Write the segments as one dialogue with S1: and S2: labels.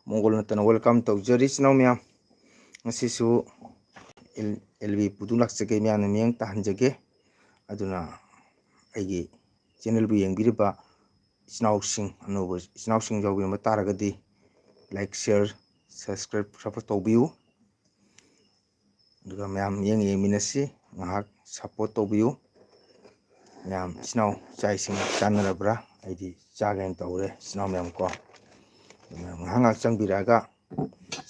S1: Mongol ꯅꯠꯇꯅ welcome ꯇꯧꯖꯔꯤ ꯏꯆꯤꯟꯅꯥꯎ ꯃꯌꯥꯝ ꯉꯁꯤꯁꯨ LV ꯄꯨꯗꯨ ꯂꯥꯛꯆꯒꯦ ꯃꯌꯥꯝꯅ ꯃꯤꯠꯌꯦꯡ ꯇꯥꯍꯟꯖꯒꯦ ꯑꯗꯨꯅ ꯑꯩꯒꯤ ꯆꯦꯅꯦꯜꯕꯨ ꯌꯦꯡꯕꯤꯔꯤꯕ ꯏꯆꯤꯟꯅꯥꯎꯁꯤꯡ ꯑꯅꯧꯕ ꯏꯆꯤꯟꯅꯥꯎꯁꯤꯡ ꯌꯥꯎꯕꯤꯔꯝꯕ ꯇꯥꯔꯒꯗꯤ ꯂꯥꯏꯛ ꯁꯤꯌꯔ ꯁꯕꯁꯀ꯭राꯏꯕ ꯇꯧꯕꯤꯌꯨ ꯑꯗꯨꯒ ꯃꯌꯥꯝ ꯌꯦꯡꯃꯤꯟꯅꯁꯤ ꯉꯥꯏꯍꯥꯛ ꯁꯞꯄꯣꯔꯠ ꯇꯧꯕꯤꯌꯨ ꯃꯌꯥꯝ ꯏꯆꯤꯟꯅꯥꯎ ꯆꯥꯛ ꯏꯁꯤꯡ ꯆꯥꯅꯔꯕ꯭ꯔꯥ ꯑꯩꯗꯤ ꯆꯥꯒꯦꯅ ꯇꯧꯔꯦ ꯏꯆꯤꯟꯅꯥꯎ ꯃꯌꯥꯝ ꯀꯣ ꯉꯥꯏꯍꯥꯛ ꯆꯪꯕꯤꯔꯛꯑꯒ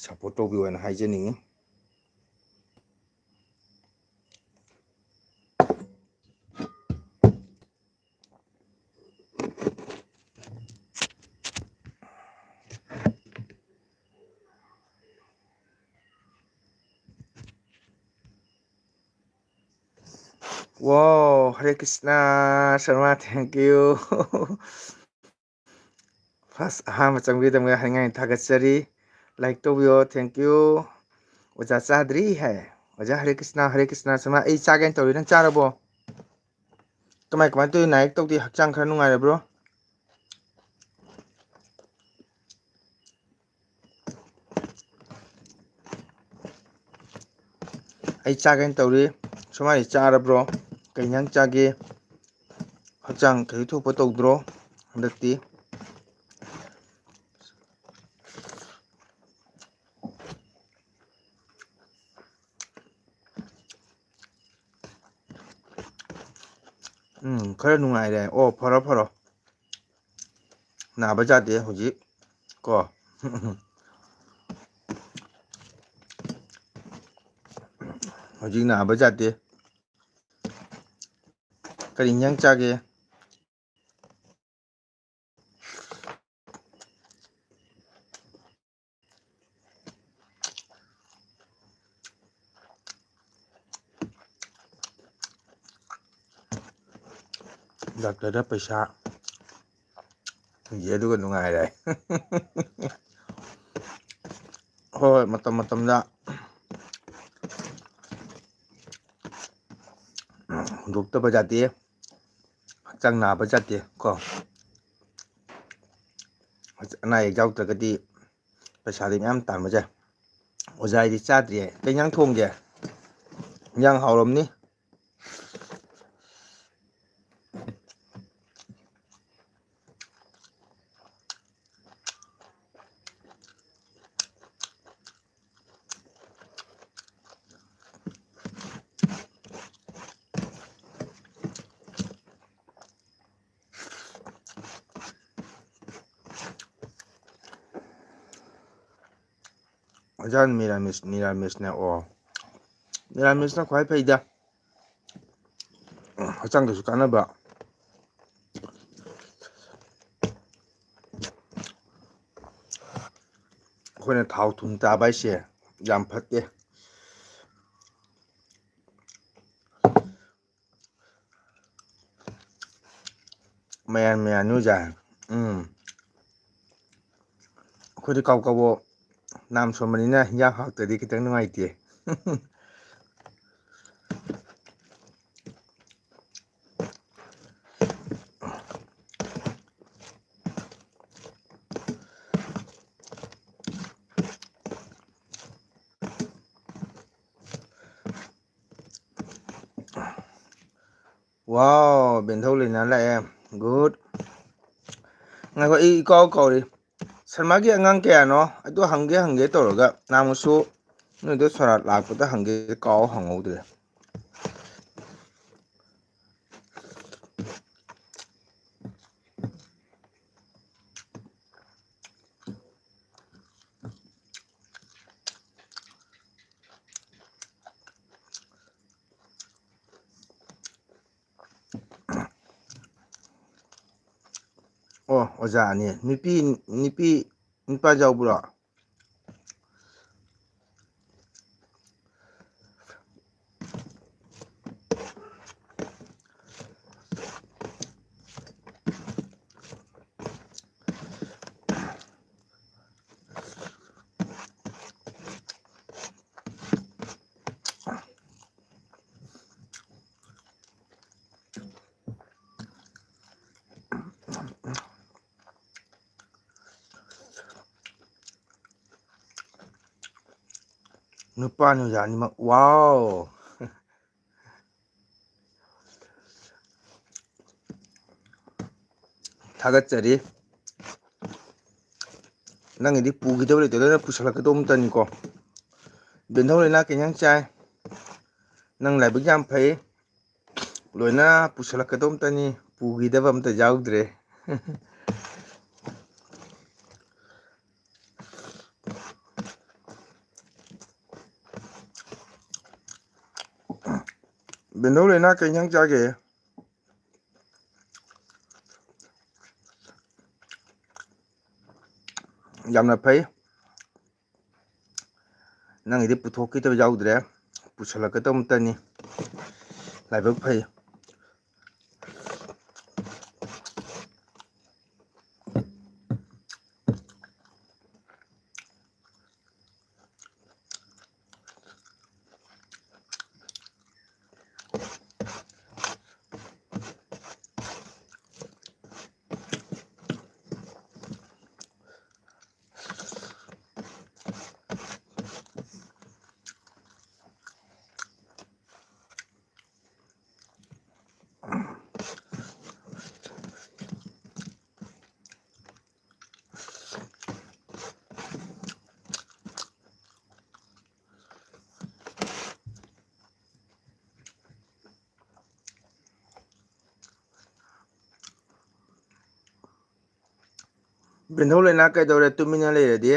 S1: ꯁꯞꯄꯣꯔꯠ ꯇꯧꯕꯤꯌꯨ ꯍꯥꯏꯅ ꯍꯥꯏꯖꯅꯤꯡꯉꯤ ꯋꯥꯎ ꯍꯔꯦ ꯀ꯭ꯔꯤꯁꯅ ꯁꯔꯃ ꯊꯦꯡꯀ꯭ꯌꯨ ꯐꯥꯔꯁ ꯑꯍꯥꯟꯕ ꯆꯪꯕꯤꯒꯗꯕ ꯍꯥꯏꯅꯤꯡꯉꯥꯏ ꯊꯥꯒꯠꯆꯔꯤ ꯂꯥꯏꯛ ꯇꯧꯕꯤꯌꯣ ꯊꯦꯡꯀ꯭ꯌꯨ ꯑꯣꯖꯥ ꯆꯥꯗ꯭ꯔꯤ ꯍꯥꯏ ꯑꯣꯖꯥ ꯍꯔꯦ ꯀ꯭ꯔꯤꯁꯅ ꯁꯔꯃ ꯑꯩ ꯆꯥꯒꯦꯅ ꯇꯧꯔꯤ ꯅꯪ ꯆꯥꯔꯕꯣ ꯀꯃꯥꯏꯅ ꯇꯧꯔꯤ ꯅꯥꯏꯔꯤꯛ ꯇꯧꯗꯦ ꯍꯛꯆꯥꯡ ꯈꯔ ꯅꯨꯡꯉꯥꯏꯔꯕ꯭ꯔꯣ ꯑꯩ ꯆꯥꯒꯦꯅ ꯇꯧꯔꯤ ꯁꯨꯃꯥꯏꯅ ꯆꯥꯔꯕ꯭ꯔꯣ ꯀꯩ ꯏꯟꯁꯥꯡ ꯆꯥꯒꯦ ꯍꯛꯆꯥꯡ ꯀꯩꯁꯨ ꯊꯣꯛꯄ ꯇꯧꯗ꯭ꯔꯣ ꯍꯟꯗꯛꯇꯤ ꯈꯔ ꯅꯨꯡꯉꯥꯏꯔꯦ ꯑꯣ ꯐꯔꯣ ꯅꯥꯕ ꯌꯥꯗꯦ ꯍꯧꯖꯤꯛ ꯀꯣ ꯍꯧꯖꯤꯛ ꯅꯥꯕ ꯌꯥꯗꯦ ꯀꯔꯤ ꯏꯟꯁꯥꯡ ꯆꯥꯒꯦ ꯗꯥꯛꯇꯔꯗ ꯄꯩꯁꯥ ꯑꯗꯨꯒ ꯅꯨꯡꯉꯥꯏꯔꯦ ꯍꯣꯏ ꯃꯇꯝꯗ ꯍꯨꯟꯗꯣꯛꯇꯕ ꯌꯥꯗꯦ ꯍꯛꯆꯥꯡ ꯅꯥꯕ ꯌꯥꯗꯦ ꯀꯣ ꯑꯅꯥ ꯑꯌꯦꯛ ꯌꯥꯎꯗ꯭ꯔꯒꯗꯤ ꯄꯩꯁꯥꯗꯤ ꯃꯌꯥꯝ ꯇꯥꯟꯕ ꯌꯥꯏ ꯑꯣꯖꯥ ꯑꯩꯗꯤ ꯆꯥꯗ꯭ꯔꯤꯌꯦ ꯀꯩ ꯏꯟꯁꯥꯡ ꯊꯣꯡꯒꯦ ꯏꯟꯁꯥꯡ ꯍꯥꯎꯔꯝꯅꯤ ꯑꯣꯖꯥ ꯅꯤꯔꯥꯃꯤꯁꯅꯦ ꯑꯣ ꯅꯤꯔꯥꯃꯤꯁꯅ ꯈ꯭ꯋꯥꯏ ꯐꯩꯗ ꯍꯛꯆꯥꯡꯗꯁꯨ ꯀꯥꯟꯅꯕ ꯑꯩꯈꯣꯏꯅ ꯊꯥꯎ ꯊꯨꯝ ꯆꯥꯕ ꯍꯥꯏꯁꯦ ꯌꯥꯝ ꯐꯠꯇꯦ ꯃꯌꯥꯟ ꯑꯣꯖꯥ ꯑꯩꯈꯣꯏꯗꯤ ꯀꯕꯣꯛ ꯅꯥꯝ ꯁꯣꯟꯕꯅꯤꯅ ꯍꯤꯟꯖꯥꯡ ꯍꯥꯎꯇ꯭ꯔꯗꯤ ꯈꯤꯇꯪ ꯅꯨꯡꯉꯥꯏꯇꯦ ꯋꯥꯎ ꯕꯦꯟꯊꯧ ꯂꯩꯅꯥ ꯂꯥꯛꯑꯦ ꯒꯨꯗ ꯉꯥꯏꯈꯣ ꯑꯩ ꯀꯥꯎꯔꯤ ꯁꯔꯃꯥꯒꯤ ꯑꯉꯥꯡ ꯀꯌꯥꯅꯣ ꯑꯗꯨ ꯍꯪꯒꯦ ꯇꯧꯔꯒ ꯅꯍꯥꯟꯃꯨꯛꯁꯨ ꯅꯣꯏꯗꯣ ꯁꯣꯔꯥꯠ ꯂꯥꯛꯄꯗ ꯍꯪꯒꯦ ꯍꯪꯍꯧꯗ꯭ꯔꯦ ꯑꯣ ꯑꯣꯖꯥ ꯑꯅꯤ ꯅꯨꯄꯥ ꯌꯥꯎꯕ꯭ꯔꯣ नुपꯥ ꯅꯨꯄꯤ ꯑꯅꯤꯃꯛ ꯋꯥꯎ ꯊꯥꯒꯠꯆꯔꯤ ꯅꯪꯒꯤꯗꯤ ꯄꯨꯈꯤꯗꯕ ꯂꯩꯇꯦ ꯂꯣꯏꯅ ꯄꯨꯁꯜꯂꯛꯀꯗꯧꯕꯇꯅꯤꯀꯣ ꯕꯦꯟꯙꯧ ꯂꯩꯅꯥ ꯀꯩ ꯏꯟꯖꯥꯡ ꯆꯥꯏ ꯅꯪ ꯂꯥꯏꯕꯛ ꯌꯥꯝ ꯐꯩ ꯂꯣꯏꯅ ꯄꯨꯁꯜꯂꯛꯀꯗꯧꯕꯇꯅꯤ ꯄꯨꯈꯤꯗꯕ ꯑꯝꯇ ꯌꯥꯎꯗ꯭ꯔꯦ ꯕꯦꯟꯙꯧ ꯂꯩꯅꯥ ꯀꯩ ꯏꯟꯖꯥꯡ ꯆꯥꯒꯦ ꯌꯥꯝꯅ ꯐꯩ ꯅꯪꯒꯤꯗꯤ ꯄꯨꯊꯣꯛꯈꯤꯗꯕ ꯌꯥꯎꯗ꯭ꯔꯦ ꯄꯨꯁꯜꯂꯛꯀꯗꯧꯕꯇꯅꯤ ꯂꯥꯏꯕꯛ ꯐꯩ ꯕꯦꯟꯙꯧ ꯂꯩꯅꯥ ꯀꯩꯗꯧꯔꯦ ꯇꯨꯃꯤꯟꯅ ꯂꯩꯔꯗꯤ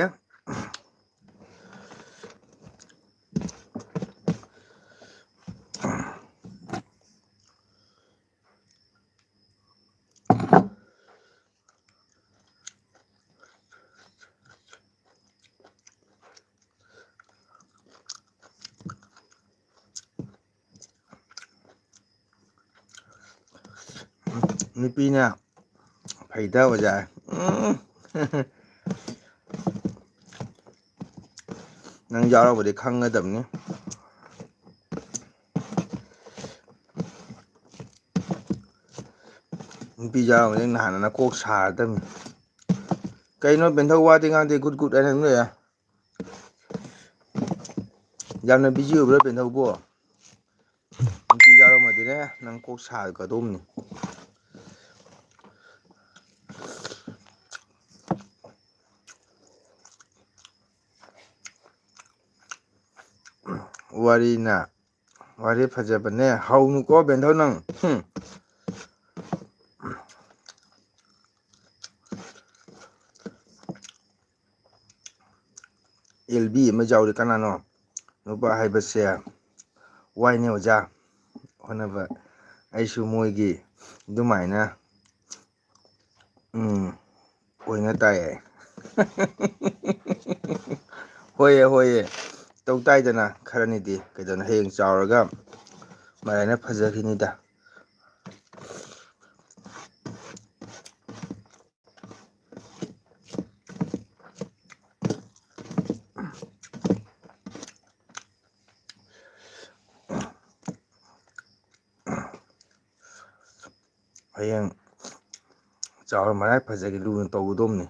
S1: ꯅꯨꯄꯤꯅ ꯐꯩꯗ ꯑꯣꯖꯥ ꯅꯪ ꯌꯥꯎꯔꯕꯨꯗꯤ ꯈꯪꯒꯗꯕꯅꯤ ꯅꯨꯄꯤ ꯌꯥꯎꯔꯝꯃꯗꯤ ꯅꯍꯥꯟꯅ ꯅꯀꯣꯛ ꯁꯥꯔꯗꯕꯅꯤ ꯀꯩꯅꯣ ꯕꯦꯟꯙꯧ ꯋꯥꯗꯤ ꯉꯥꯡꯗꯦ ꯒꯨꯠ ꯒꯨꯠ ꯍꯥꯏꯅ ꯑꯗꯨꯝ ꯂꯩꯔꯦ ꯌꯥꯝꯅ ꯕꯤꯖꯤ ꯑꯣꯏꯕ꯭ꯔꯥ ꯕꯦꯟꯙꯧꯕꯨ ꯅꯨꯄꯤ ꯌꯥꯎꯔꯝꯃꯗꯤꯅꯦ ꯅꯪ ꯀꯣꯛ ꯁꯥꯒꯗꯧꯕꯅꯤ ꯋꯥꯔꯤꯅ ꯋꯥꯔꯤ ꯐꯖꯕꯅꯦ ꯍꯧꯅꯨꯀꯣ ꯕꯦꯟꯙꯧ ꯅꯪ ꯑꯦꯜꯕꯤ ꯑꯃ ꯌꯥꯎꯔꯤ ꯀꯅꯥꯅꯣ ꯅꯨꯄꯥ ꯍꯥꯏꯕꯁꯦ ꯋꯥꯏꯅꯦ ꯑꯣꯖꯥ ꯍꯣꯠꯅꯕ ꯑꯩꯁꯨ ꯃꯣꯏꯒꯤ ꯑꯗꯨꯃꯥꯏꯅ ꯑꯣꯏꯅ ꯇꯥꯏ ꯍꯣꯏꯌꯦ ꯍꯣꯏꯌꯦ ꯇꯧ ꯇꯥꯏꯗꯅ ꯈꯔꯅꯤꯗꯤ ꯀꯩꯗꯧꯅꯤ ꯍꯌꯦꯡ ꯆꯥꯎꯔꯒ ꯃꯔꯥꯏꯅ ꯐꯖꯈꯤꯅꯤꯗ ꯍꯌꯦꯡ ꯆꯥꯎꯔ ꯃꯔꯥꯏ ꯐꯖꯒꯤ ꯂꯨꯅ ꯇꯧꯒꯗꯧꯕꯅꯤ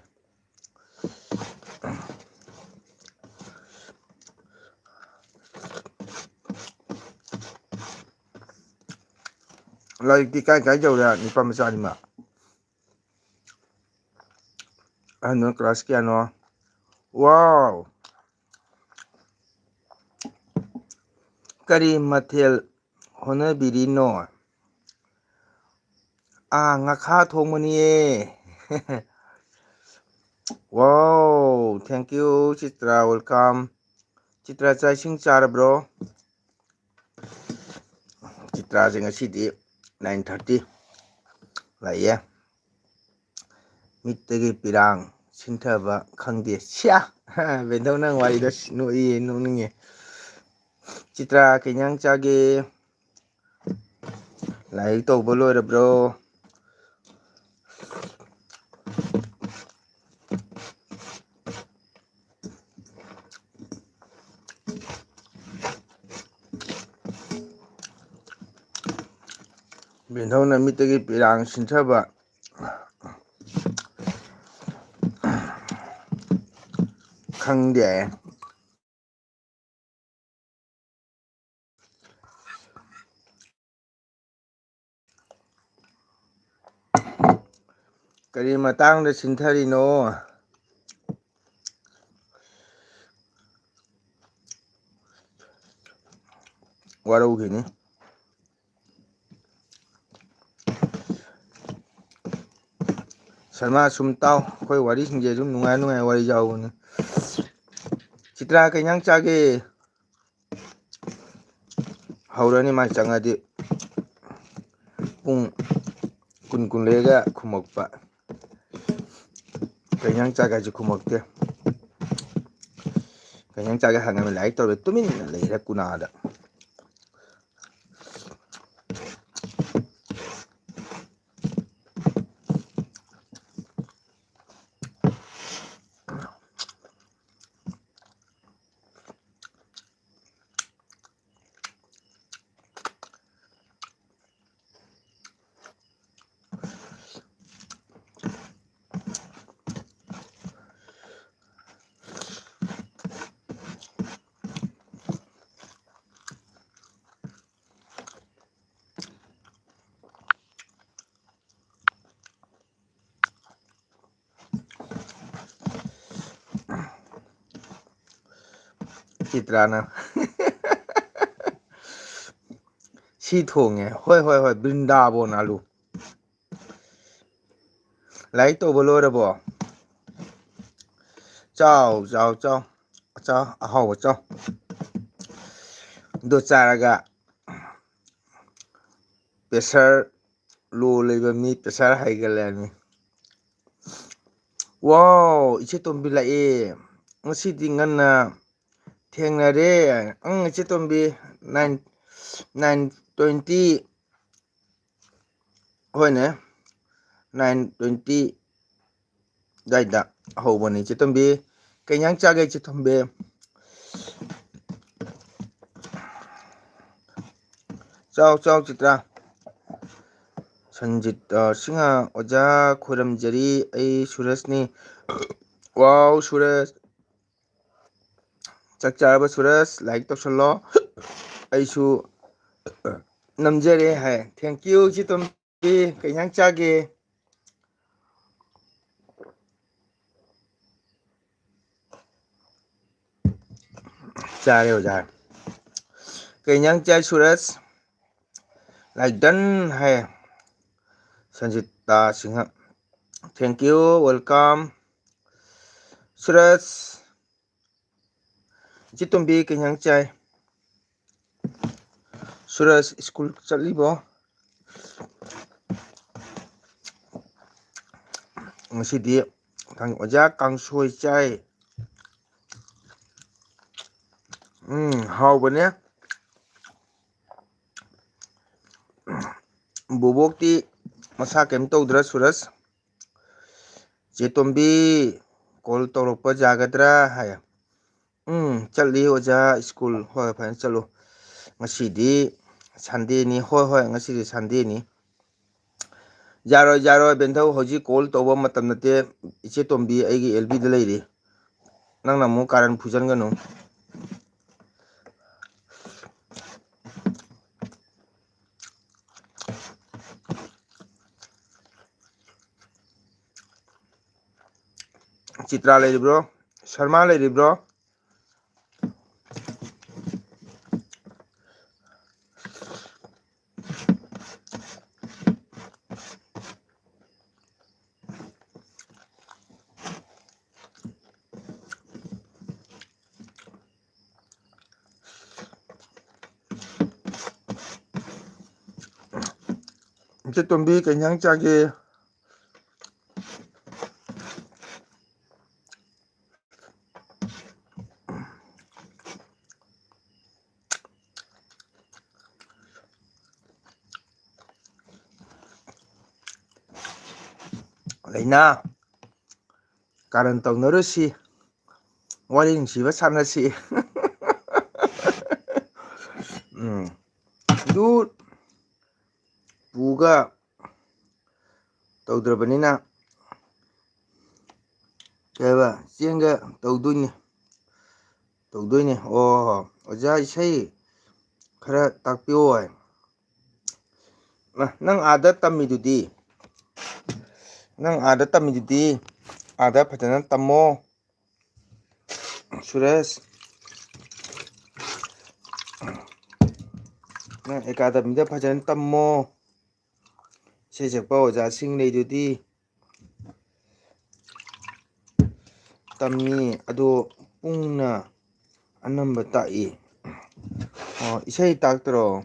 S1: ꯂꯥꯏꯔꯤꯛꯇꯤ ꯀꯥꯏ ꯀꯥꯏ ꯌꯧꯔꯦ ꯅꯨꯄꯥ ꯃꯆꯥ ꯑꯅꯤꯃꯛ ꯑꯍꯟꯗꯨꯅ ꯀ꯭ꯂꯥꯁ ꯀꯌꯥꯅꯣ ꯋꯥꯎ ꯀꯔꯤ ꯃꯊꯦꯜ ꯍꯣꯠꯅꯕꯤꯔꯤꯅꯣ ꯉꯥꯈꯥ ꯊꯣꯡꯕꯅꯤꯌꯦ ꯋꯥꯎ ꯊꯦꯡꯀ꯭ꯌꯨ ꯆꯤꯇ꯭ꯔꯥ ꯋꯦꯜꯀꯝ ꯆꯤꯇ꯭ꯔꯥ ꯆꯥꯛ ꯏꯁꯤꯡ ꯆꯥꯔꯕ꯭ꯔꯣ ꯆꯤꯇ꯭ꯔꯥꯁꯦ ꯉꯁꯤꯗꯤ 9:30 ꯂꯥꯛꯑꯦ ꯃꯤꯠꯇꯒꯤ ꯄꯤꯔꯥꯡ ꯁꯤꯟꯊꯕ ꯈꯪꯗꯦ ꯁꯤꯌꯥ ꯕꯦꯟꯙꯧ ꯅꯪ ꯋꯥꯔꯤꯗꯣ ꯅꯣꯛꯏꯌꯦ ꯅꯣꯛꯅꯤꯡꯉꯦ ꯆꯤꯇ꯭ꯔꯥ ꯀꯩ ꯏꯟꯖꯥꯡ ꯆꯥꯒꯦ ꯂꯥꯏꯔꯤꯛ ꯇꯧꯕ ꯂꯣꯏꯔꯕ꯭ꯔꯣ ꯕꯦꯟꯙꯧꯅ ꯃꯤꯠꯇꯒꯤ ꯄꯤꯔꯥꯡ ꯁꯤꯟꯊꯕ ꯈꯪꯗꯦ ꯀꯔꯤ ꯃꯇꯥꯡꯗ ꯁꯤꯟꯊꯔꯤꯅꯣ? ꯋꯥꯔꯧꯈꯤꯅꯤ꯫ ꯁꯜꯃꯥ ꯁꯨꯝ ꯇꯥꯎ, ꯑꯩꯈꯣꯏ ꯋꯥꯔꯤꯁꯤꯡꯁꯦ ꯑꯗꯨꯝ ꯅꯨꯡꯉꯥꯏ ꯋꯥꯔꯤ ꯌꯥꯎꯕꯅꯤ꯫ ꯆꯤꯇ꯭ꯔꯥ ꯀꯩ ꯏꯟꯖꯥꯡ ꯆꯥꯒꯦ? ꯍꯧꯔꯅꯤ ꯃꯥꯏ ꯆꯪꯉꯗꯤ ꯄꯨꯡ ꯀꯨꯟ ꯂꯩꯔꯒ ꯈꯨꯝꯃꯛꯄ꯫ ꯀꯩ ꯏꯟꯖꯥꯡ ꯆꯥꯒꯦ ꯍꯥꯏꯁꯨ ꯈꯨꯝꯃꯛꯇꯦ꯫ ꯀꯩ ꯏꯟꯖꯥꯡ ꯆꯥꯒꯦ ꯍꯪꯉꯝꯃꯤ ꯂꯥꯏꯔꯤꯛ ꯇꯧꯔ ꯇꯨꯃꯤꯟꯅ ꯂꯩꯔꯦ ꯀꯨꯅꯥꯗ꯫ ꯆꯤꯇ꯭ꯔꯥꯅ ꯁꯤ ꯊꯣꯡꯉꯦ, ꯍꯣꯏ ꯕ꯭ꯔꯤꯟꯗꯥꯕꯣꯟ ꯑꯂꯨ꯫ ꯂꯥꯏꯔꯤꯛ ꯇꯧꯕ ꯂꯣꯏꯔꯕꯣ? ꯆꯥꯎ ꯑꯍꯥꯎꯕ ꯆꯥꯎ꯫ ꯑꯗꯨ ꯆꯥꯔꯒ ꯄꯦꯁꯔ ꯂꯣ ꯂꯩꯕ ꯃꯤ ꯄꯦꯁꯔ ꯍꯥꯏꯒꯠꯂꯦ ꯍꯥꯏꯕꯅꯤ꯫ ꯋꯥꯎ ꯏꯆꯦ ꯇꯣꯝꯕꯤ ꯂꯥꯛꯑꯦ, ꯉꯁꯤꯗꯤ ꯉꯟꯅ ꯊꯦꯡꯅꯔꯦ꯫ ꯏꯆꯦ ꯇꯣꯝꯕꯤ 9:20 ꯍꯣꯏꯅꯦ 9:20 ꯑꯗꯨꯋꯥꯏꯗ ꯍꯧꯕꯅꯤ ꯏꯆꯦ ꯇꯣꯝꯕꯤ꯫ ꯀꯩ ꯏꯟꯖꯥꯡ ꯆꯥꯒꯦ ꯏꯆꯦ ꯇꯣꯝꯕꯤ? ꯆꯥꯎ ꯆꯤꯇ꯭ꯔꯥ꯫ ꯁꯟꯖꯤꯠ ꯁꯤꯡꯍ ꯑꯣꯖꯥ ꯈꯣꯏꯔꯝꯖꯔꯤ, ꯑꯩ ꯁꯨꯔꯁꯅꯤ꯫ ꯋꯥꯎ ꯁꯨꯔꯁ, ꯆꯥꯛ ꯆꯥꯔꯕ ꯁꯨꯔꯁ? ꯂꯥꯏꯛ ꯇꯧꯁꯜꯂꯣ꯫ ꯑꯩꯁꯨ ꯅꯝꯖꯔꯦ ꯍꯥꯏ꯫ ꯊꯦꯡꯀ꯭ꯌꯨ ꯏꯆꯦ ꯇꯣꯝꯕꯤ꯫ ꯀꯩ ꯏꯟꯖꯥꯡ ꯆꯥꯒꯦ? ꯆꯥꯔꯦ ꯑꯣꯖꯥ꯫ ꯀꯩ ꯏꯟꯖꯥꯡ ꯆꯥꯏ ꯁꯨꯔꯁ? ꯂꯥꯏꯛ ꯗꯟ ꯍꯥꯏ ꯁꯟꯖꯤꯇꯥ ꯁꯤꯡꯍ꯫ ꯊꯦꯡꯀ꯭ꯌꯨ ꯋꯦꯜꯀꯝ ꯁꯨꯔꯁ꯫ ꯏꯆꯦ ꯇꯣꯝꯕꯤ ꯀꯩ ꯏꯟꯖꯥꯡ ꯆꯥꯏ? ꯁꯨꯔꯁ ꯁ꯭ꯀꯨꯜ ꯆꯠꯂꯤꯕꯣ? ꯉꯁꯤꯗꯤ ꯑꯣꯖꯥ ꯀꯥꯡꯁꯣꯏ ꯆꯥꯏ꯫ ꯍꯥꯎꯕꯅꯦ꯫ ꯕꯣꯕꯣꯛꯇꯤ ꯃꯁꯥ ꯀꯩꯝ ꯇꯧꯗ꯭ꯔꯥ ꯁꯨꯔꯁ? ꯆꯦ ꯇꯣꯝꯕꯤ ꯀꯣꯜ ꯇꯧꯔꯛꯄ ꯌꯥꯒꯗ꯭ꯔꯥ ꯍꯥꯏ꯫ ꯆꯠꯂꯤ ꯑꯣꯖꯥ ꯁ꯭ꯀꯨꯜ, ꯍꯣꯏ ꯐꯖꯅ ꯆꯠꯂꯨ꯫ ꯉꯁꯤꯗꯤ ꯁꯟꯗꯦꯅꯤ, ꯍꯣꯏ ꯉꯁꯤꯗꯤ ꯁꯟꯗꯦꯅꯤ꯫ ꯌꯥꯔꯣꯏ ꯕꯦꯟꯙꯧ, ꯍꯧꯖꯤꯛ ꯀꯣꯜ ꯇꯧꯕ ꯃꯇꯝ ꯅꯠꯇꯦ꯫ ꯏꯆꯦ ꯇꯣꯝꯕꯤ ꯑꯩꯒꯤ LBꯗ ꯂꯩꯔꯤ꯫ ꯅꯪꯅ ꯑꯃꯨꯛ ꯀꯥꯔꯟ ꯐꯨꯖꯟꯒꯅꯨ꯫ ꯆꯤꯇ꯭ꯔꯥ ꯂꯩꯔꯤꯕ꯭ꯔꯣ? ꯁꯔꯃꯥ ꯂꯩꯔꯤꯕ꯭ꯔꯣ? ꯏꯆꯦ ꯇꯣꯝꯕꯤ ꯀꯩ ꯏꯟꯖꯥꯡ ꯆꯥꯒꯦ? ꯂꯩꯅꯥ, ꯀꯥꯔꯟ ꯇꯧꯅꯔꯨꯁꯤ, ꯋꯥꯔꯤ ꯅꯨꯡꯁꯤꯕ ꯁꯥꯟꯅꯁꯤ꯫ ꯑꯗꯨ ꯄꯨꯒ ꯇꯧꯗ꯭ꯔꯕꯅꯤꯅ ꯀꯩ ꯍꯥꯏꯕ ꯆꯦꯡꯒ ꯇꯧꯗꯣꯏꯅꯤ꯫ ꯑꯣꯖꯥ ꯏꯁꯩ ꯈꯔ ꯇꯥꯛꯄꯤꯌꯣ ꯍꯥꯏ꯫ ꯅꯪ ꯑꯥꯗ ꯇꯝꯃꯤꯗꯨꯗꯤ? ꯅꯪ ꯑꯥꯗ ꯇꯝꯃꯤꯗꯨꯗꯤ ꯑꯥꯗ ꯐꯖꯅ ꯇꯝꯃꯣ ꯁꯨꯔꯦꯁ ꯅꯪ ꯑꯦꯀꯥꯗꯃꯤꯗ ꯐꯖꯅ ꯇꯝꯃꯣ ꯏꯁꯩ ꯁꯛꯄ ꯑꯣꯖꯥꯁꯤꯡ ꯂꯩꯗꯨꯗꯤ ꯇꯝꯃꯤ ꯑꯗꯣ ꯄꯨꯡꯅ ꯑꯅꯝꯕ ꯇꯥꯛꯏ ꯑꯣ ꯏꯁꯩ ꯇꯥꯛꯇ꯭ꯔꯣ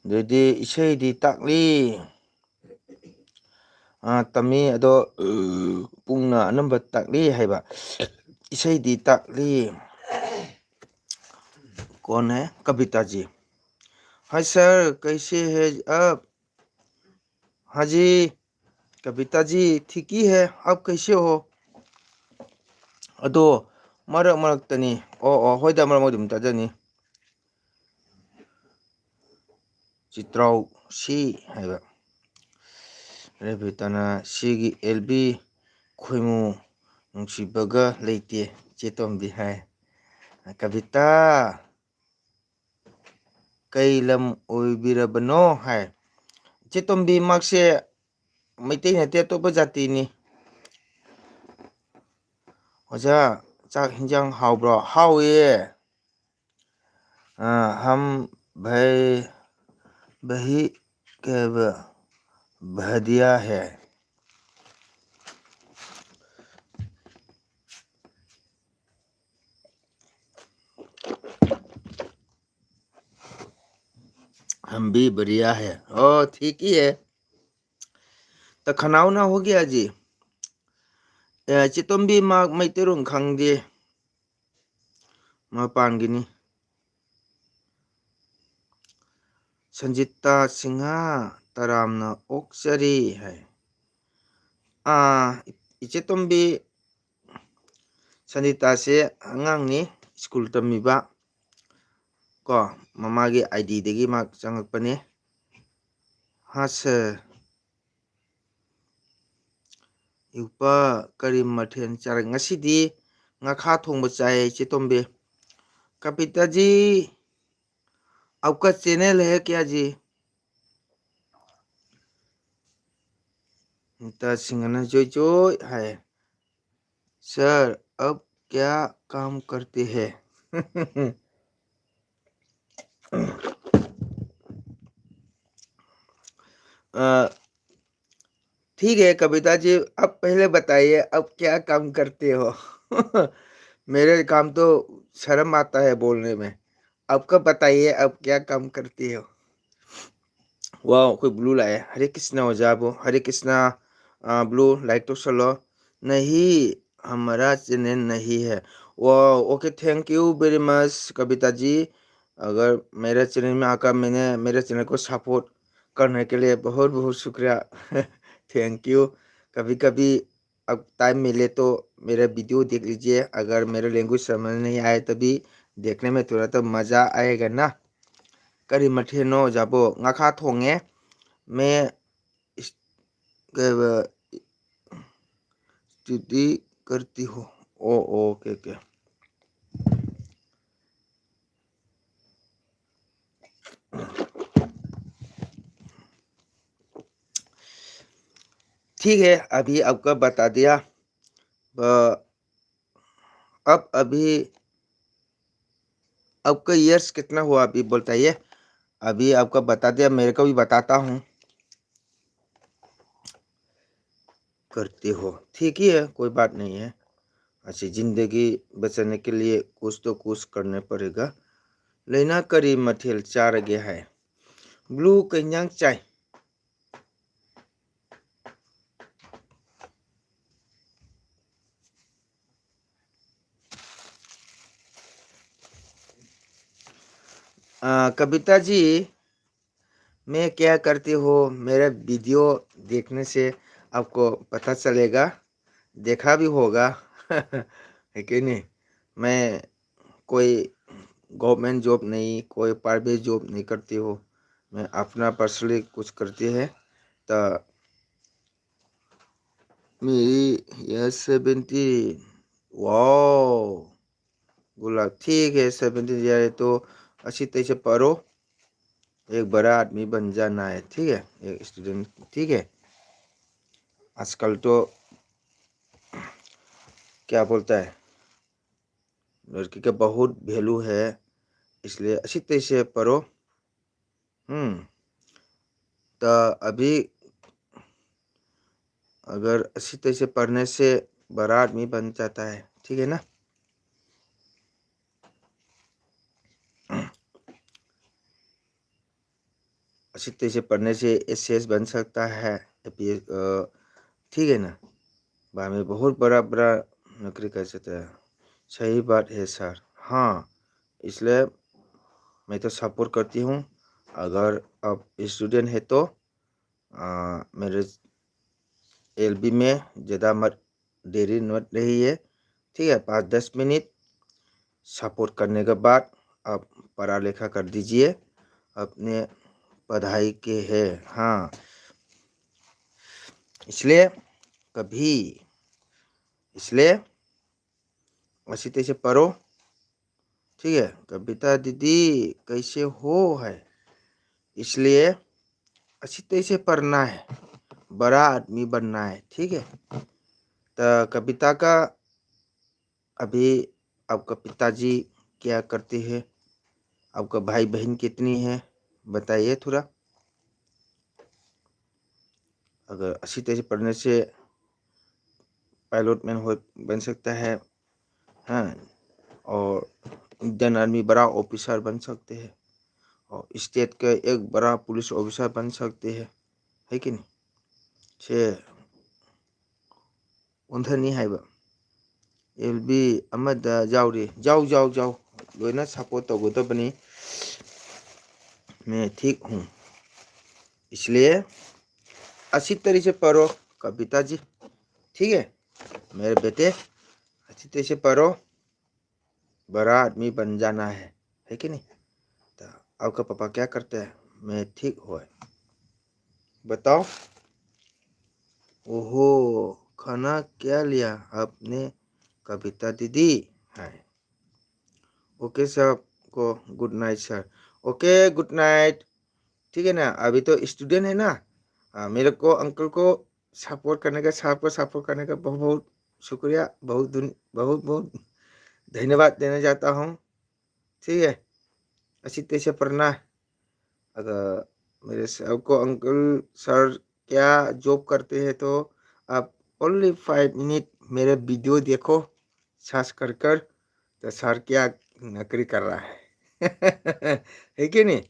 S1: ꯑꯗꯨꯗꯤ ꯏꯁꯩꯗꯤ ꯇꯥꯛꯂꯤ ꯇꯝꯃꯤ ꯑꯗꯣ ꯄꯨꯡꯅ ꯑꯅꯝꯕ ꯇꯥꯛꯂꯤ ꯍꯥꯏꯕ इसे ताकली कौन है कविता जी। हाय सर कैसे है आप। हाँ जी कविता जी ठीक ही है आप कैसे हो। अदो मरक मरक्तनी होइदा मरक मरक दुम ताजनी चित्राव सी हाइबा रेबिताना सीगी एलबी खोइमु नुंसीबगा लेते चेतोमबी हाय कविता कई लम ओइबिरबनो हाय चेतोमबी माक्से मैतै नते अतोप्पा जातिनी। ओजा चाक हिंजांग हावब्रो हावे हम भाई बही केब भदिया है। हम भी बढ़िया है। ओ ठीक ही है तो खनाव ना हो गया जी। चितोम्बी माक मैतेरुंग खंगदे मपानगिनी संजिता सिंहा तरामना ओक्चरी है। इचेतोम्बी संजिता से अंगांगनी स्कूल तमीबा को ममागी आईडी देगी माक चंगकपने। हाँ सर युपा करी मठेन चार ngasiदी ngakha थोंबा चाय चितोम्बे। कविता जी आपका चैनल है क्या जी। नीता सिंगना जोई जोई है सर अब क्या काम करते हैं। ठीक है कविता जी अब पहले बताइए अब क्या काम करते हो। मेरे काम तो शर्म आता है बोलने में आपका बताइए अब क्या काम करते हो। वाह कोई ब्लू लाए हरे कृष्णा हो जाबो हरे कृष्णा ब्लू लाइक तो चलो नहीं हमारा चैनल नहीं है। वाह okay thank you very much Kavita ji. अगर मेरे चैनल में आकर मैंने मेरे चैनल को सपोर्ट करने के लिए बहुत बहुत शुक्रिया। Thank you. कभी कभी अब टाइम मिले तो मेरा वीडियो देख लीजिए अगर मेरा लैंग्वेज समझ नहीं आए तभी देखने में थोड़ा तो मज़ा आएगा ना। करी मठेनो जाबो ngakha थोंगे मैं स्टडी करती हूँ। ओ ओके ओके ठीक है अभी आपका बता दिया। अब अभी आपका ईयर्स कितना हुआ अभी बताइए। अभी आपका बता दिया मेरे को भी बताता हूँ करते हो ठीक ही है कोई बात नहीं है। अच्छी ज़िंदगी बचाने के लिए कुछ तो कुछ करने पड़ेगा लेना करी मथेल चारगे है ब्लू कन्यांग चाय कविता जी मैं क्या करती हूँ मेरे वीडियो देखने से आपको पता चलेगा, देखा भी होगा है कि नहीं। मैं कोई गवर्नमेंट जॉब नहीं, कोई प्राइवेट जॉब नहीं करती हूँ, मैं अपना पर्सनली कुछ करती है। तो मेरी यह 70 वाओ गुलाब ठीक है 70 जाए तो अच्छी तरह से पढ़ो, एक बड़ा आदमी बन जाना है, ठीक है एक स्टूडेंट, ठीक है। आजकल तो क्या बोलता है लड़की का बहुत वैल्यू है, इसलिए अच्छी तरह से पढ़ो। तो अभी अगर अच्छी तरह से पढ़ने से बड़ा आदमी बन जाता है, ठीक है ना। अच्छी तरह से पढ़ने से एसएस बन सकता है, ठीक है ना। बाद में बहुत बड़ा बड़ा नौकरी कर सकता है। सही बात है सर, हाँ इसलिए मैं तो सपोर्ट करती हूँ। अगर आप स्टूडेंट है तो मेरे एलबी में ज़्यादा मत देरी मत रही है, ठीक है 5-10 मिनट सपोर्ट करने के बाद आप पढ़ा लिखा कर दीजिए अपने पढ़ाई के है। हाँ इसलिए कभी इसलिए अच्छी तरह से पढ़ो, ठीक है। कविता दीदी कैसे हो है, इसलिए अच्छी तरह से पढ़ना है, बड़ा आदमी बनना है, ठीक है। तो कविता का अभी आपका पिताजी क्या करते हैं, आपका भाई बहन कितनी है बताइए थोड़ा। अगर अच्छी तरह से पढ़ने से पायलट मैन हो बन सकता है, हाँ और इंडियन आर्मी बड़ा ऑफिसर बन सकते हैं और स्टेट के एक बड़ा पुलिस ऑफिसर बन सकते हैं, है कि नहीं। से उन्धनी है एलबी जाओ जाओ जाओ जाओ लोना सपोर्ट तौगदबनी, मैं ठीक हूँ। इसलिए अच्छी तरह से पढ़ो कविता जी, ठीक है मेरे बेटे, अच्छी तरह से पढ़ो, बड़ा आदमी बन जाना है कि नहीं। तो आपका पापा क्या करते हैं, मैं ठीक हो बताओ। ओहो खाना क्या लिया आपने कविता दीदी है। ओके सर को good night sir, okay good night, ठीक है ना। अभी तो स्टूडेंट है ना, मेरे को अंकल को सपोर्ट करने का, सबको सपोर्ट करने का बहुत बहुत शुक्रिया, बहुत बहुत धन्यवाद देना चाहता हूँ, ठीक है। अच्छी तरह से पढ़ना। अगर मेरे सबको अंकल सर क्या जॉब करते हैं तो आप ओनली 5 मिनट मेरे वीडियो देखो सर्च कर कर, तो सर क्या नौकरी कर रहा है है कि नहीं।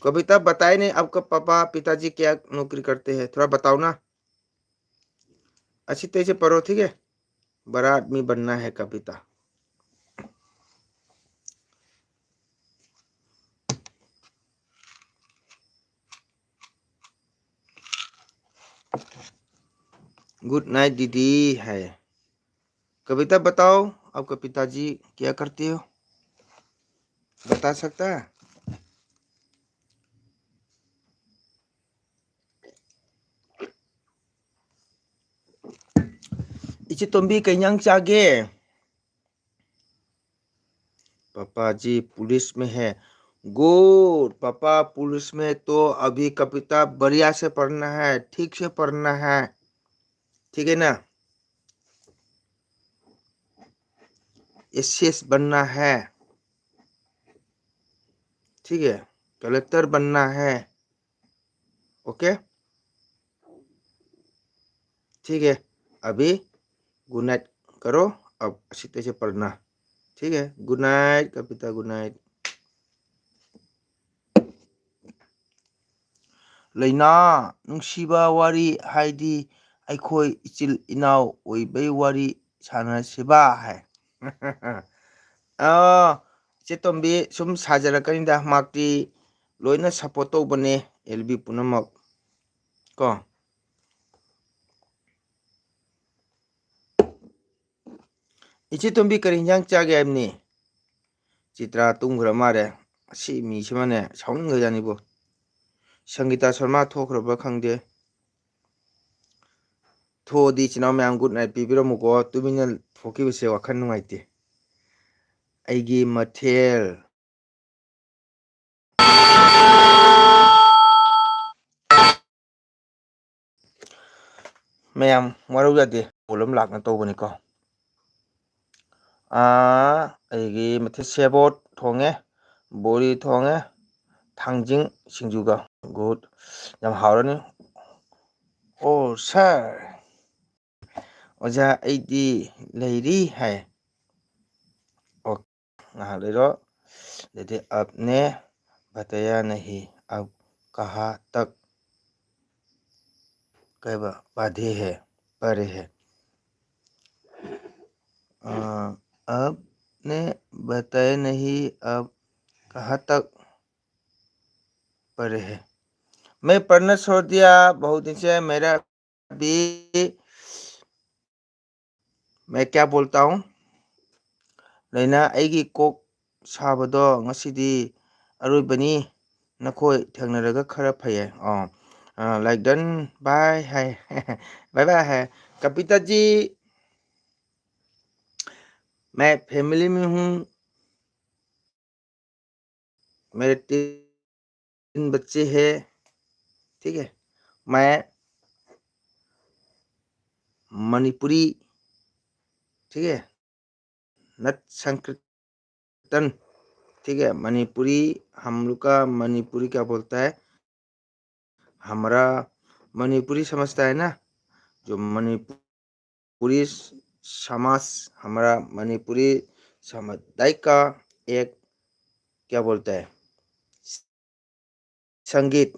S1: कविता बताए नहीं आपका पापा पिताजी क्या नौकरी करते हैं, थोड़ा बताओ ना। अच्छी तरह से पढ़ो, ठीक है बड़ा आदमी बनना है कविता। गुड नाइट दीदी है। कविता बताओ आपका पिताजी क्या करते हो, बता सकता है। इसे तुम भी कहीं चागे। पापा जी पुलिस में है, गुड पापा पुलिस में, तो अभी कविता बढ़िया से पढ़ना है, ठीक से पढ़ना है, ठीक है ना। एसएस बनना है, ठीक है कलेक्टर बनना है, ओके ठीक है। अभी गुड नाइट करो, अब अच्छी तरह से पढ़ना। ठीक है, गुड नाइट कविता, गुड नाइट। लैना नुंसीबा वारी हाइदी अखोई इचिल इनाव ओइबै वारी सानसिबा है। इचे तोम्बी सुम साजरकनिदा माक्ति लोइना सपोर्ट तौबने एलबी पुनमक को। इचे तोम्बी करी हिंजांग चागे आइबनी चित्रा तुंग्र मारे असी मीसिमने साउनिंगजानिबो संगीता शर्मा थोख्रबा खंगदे थोदी चिनाव मैम गुड नाइट पीबिरमुको तुमिना थोकिबसे वखन नुंगाइते अइगी मथेल मैम वरौ यादे बोलम लाकना तौबनिको अइगी मथे सेबोट थोंगे बोरी थोंगे थांजिंग सिंजुगा गुड यम हावरनी ओ सर ओजा अइदी लेरी है ओ नहा लेरो देदे अपने बताया नहीं अब कहाँ तक कब बाधे है परे है अब ने बताया नहीं अब कहाँ तक परे है। मैं पढ़ना छोड़ दिया बहुत दिन से मेरा भी मैं क्या बोलता हूँ लैना अइगी कोक साबदो ngasidi अरोइबनी नखोय थेंगनरगा खरा फैये लाइक डन बाय है बाय बाय है कविता जी। मैं फैमिली में हूँ, मेरे 3 बच्चे हैं, ठीक है। मैं मणिपुरी, ठीक है, नट संकीर्तन, ठीक है, मणिपुरी हम लोग का मणिपुरी क्या बोलता है, हमारा मणिपुरी समझता है ना, जो मणिपुरी समाज हमारा मणिपुरी समुदाय का एक क्या बोलता है संगीत,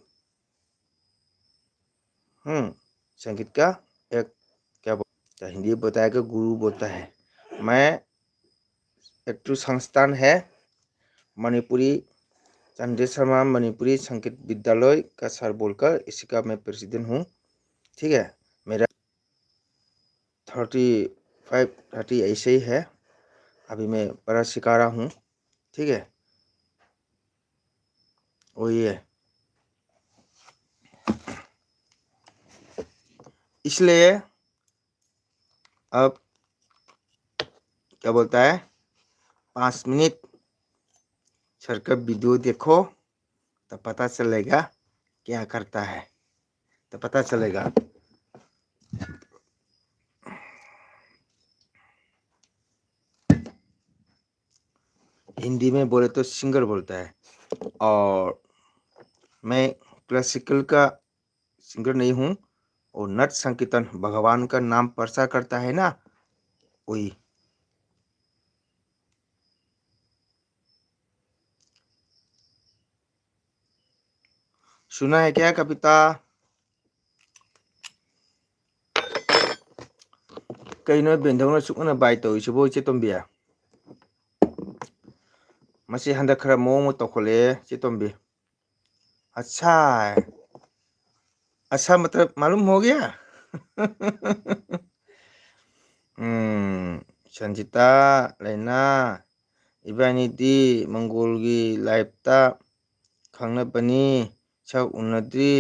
S1: संगीत का एक क्या बोलता है हिंदी बताएगा गुरु बोलता है। मैं एक संस्थान है मणिपुरी चंद्र शर्मा मणिपुरी संगीत विद्यालय का सर बोलकर इसी का मैं प्रेसिडेंट हूँ, ठीक है। मेरा 35-30 ऐसे ही है, अभी मैं बड़ा सिखा रहा हूँ, ठीक है, वही है। इसलिए अब क्या बोलता है 5 मिनट सर का वीडियो देखो तो पता चलेगा क्या करता है, तो पता चलेगा। हिंदी में बोले तो सिंगर बोलता है, और मैं क्लासिकल का सिंगर नहीं हूँ, और नट संकीर्तन भगवान का नाम प्रचार करता है ना, वही। सुना है क्या कविता? कहीं बेंदौना सुकना बाय तो इसे इचे तोम्बी मसी हंदक खरा मोमो तौखले इचे तोम्बी। अच्छा है, अच्छा मतलब मालूम हो गया। संजीता लैना इबानीदी मंगोल की लाइफता खंगनबनी सक उन्नद्री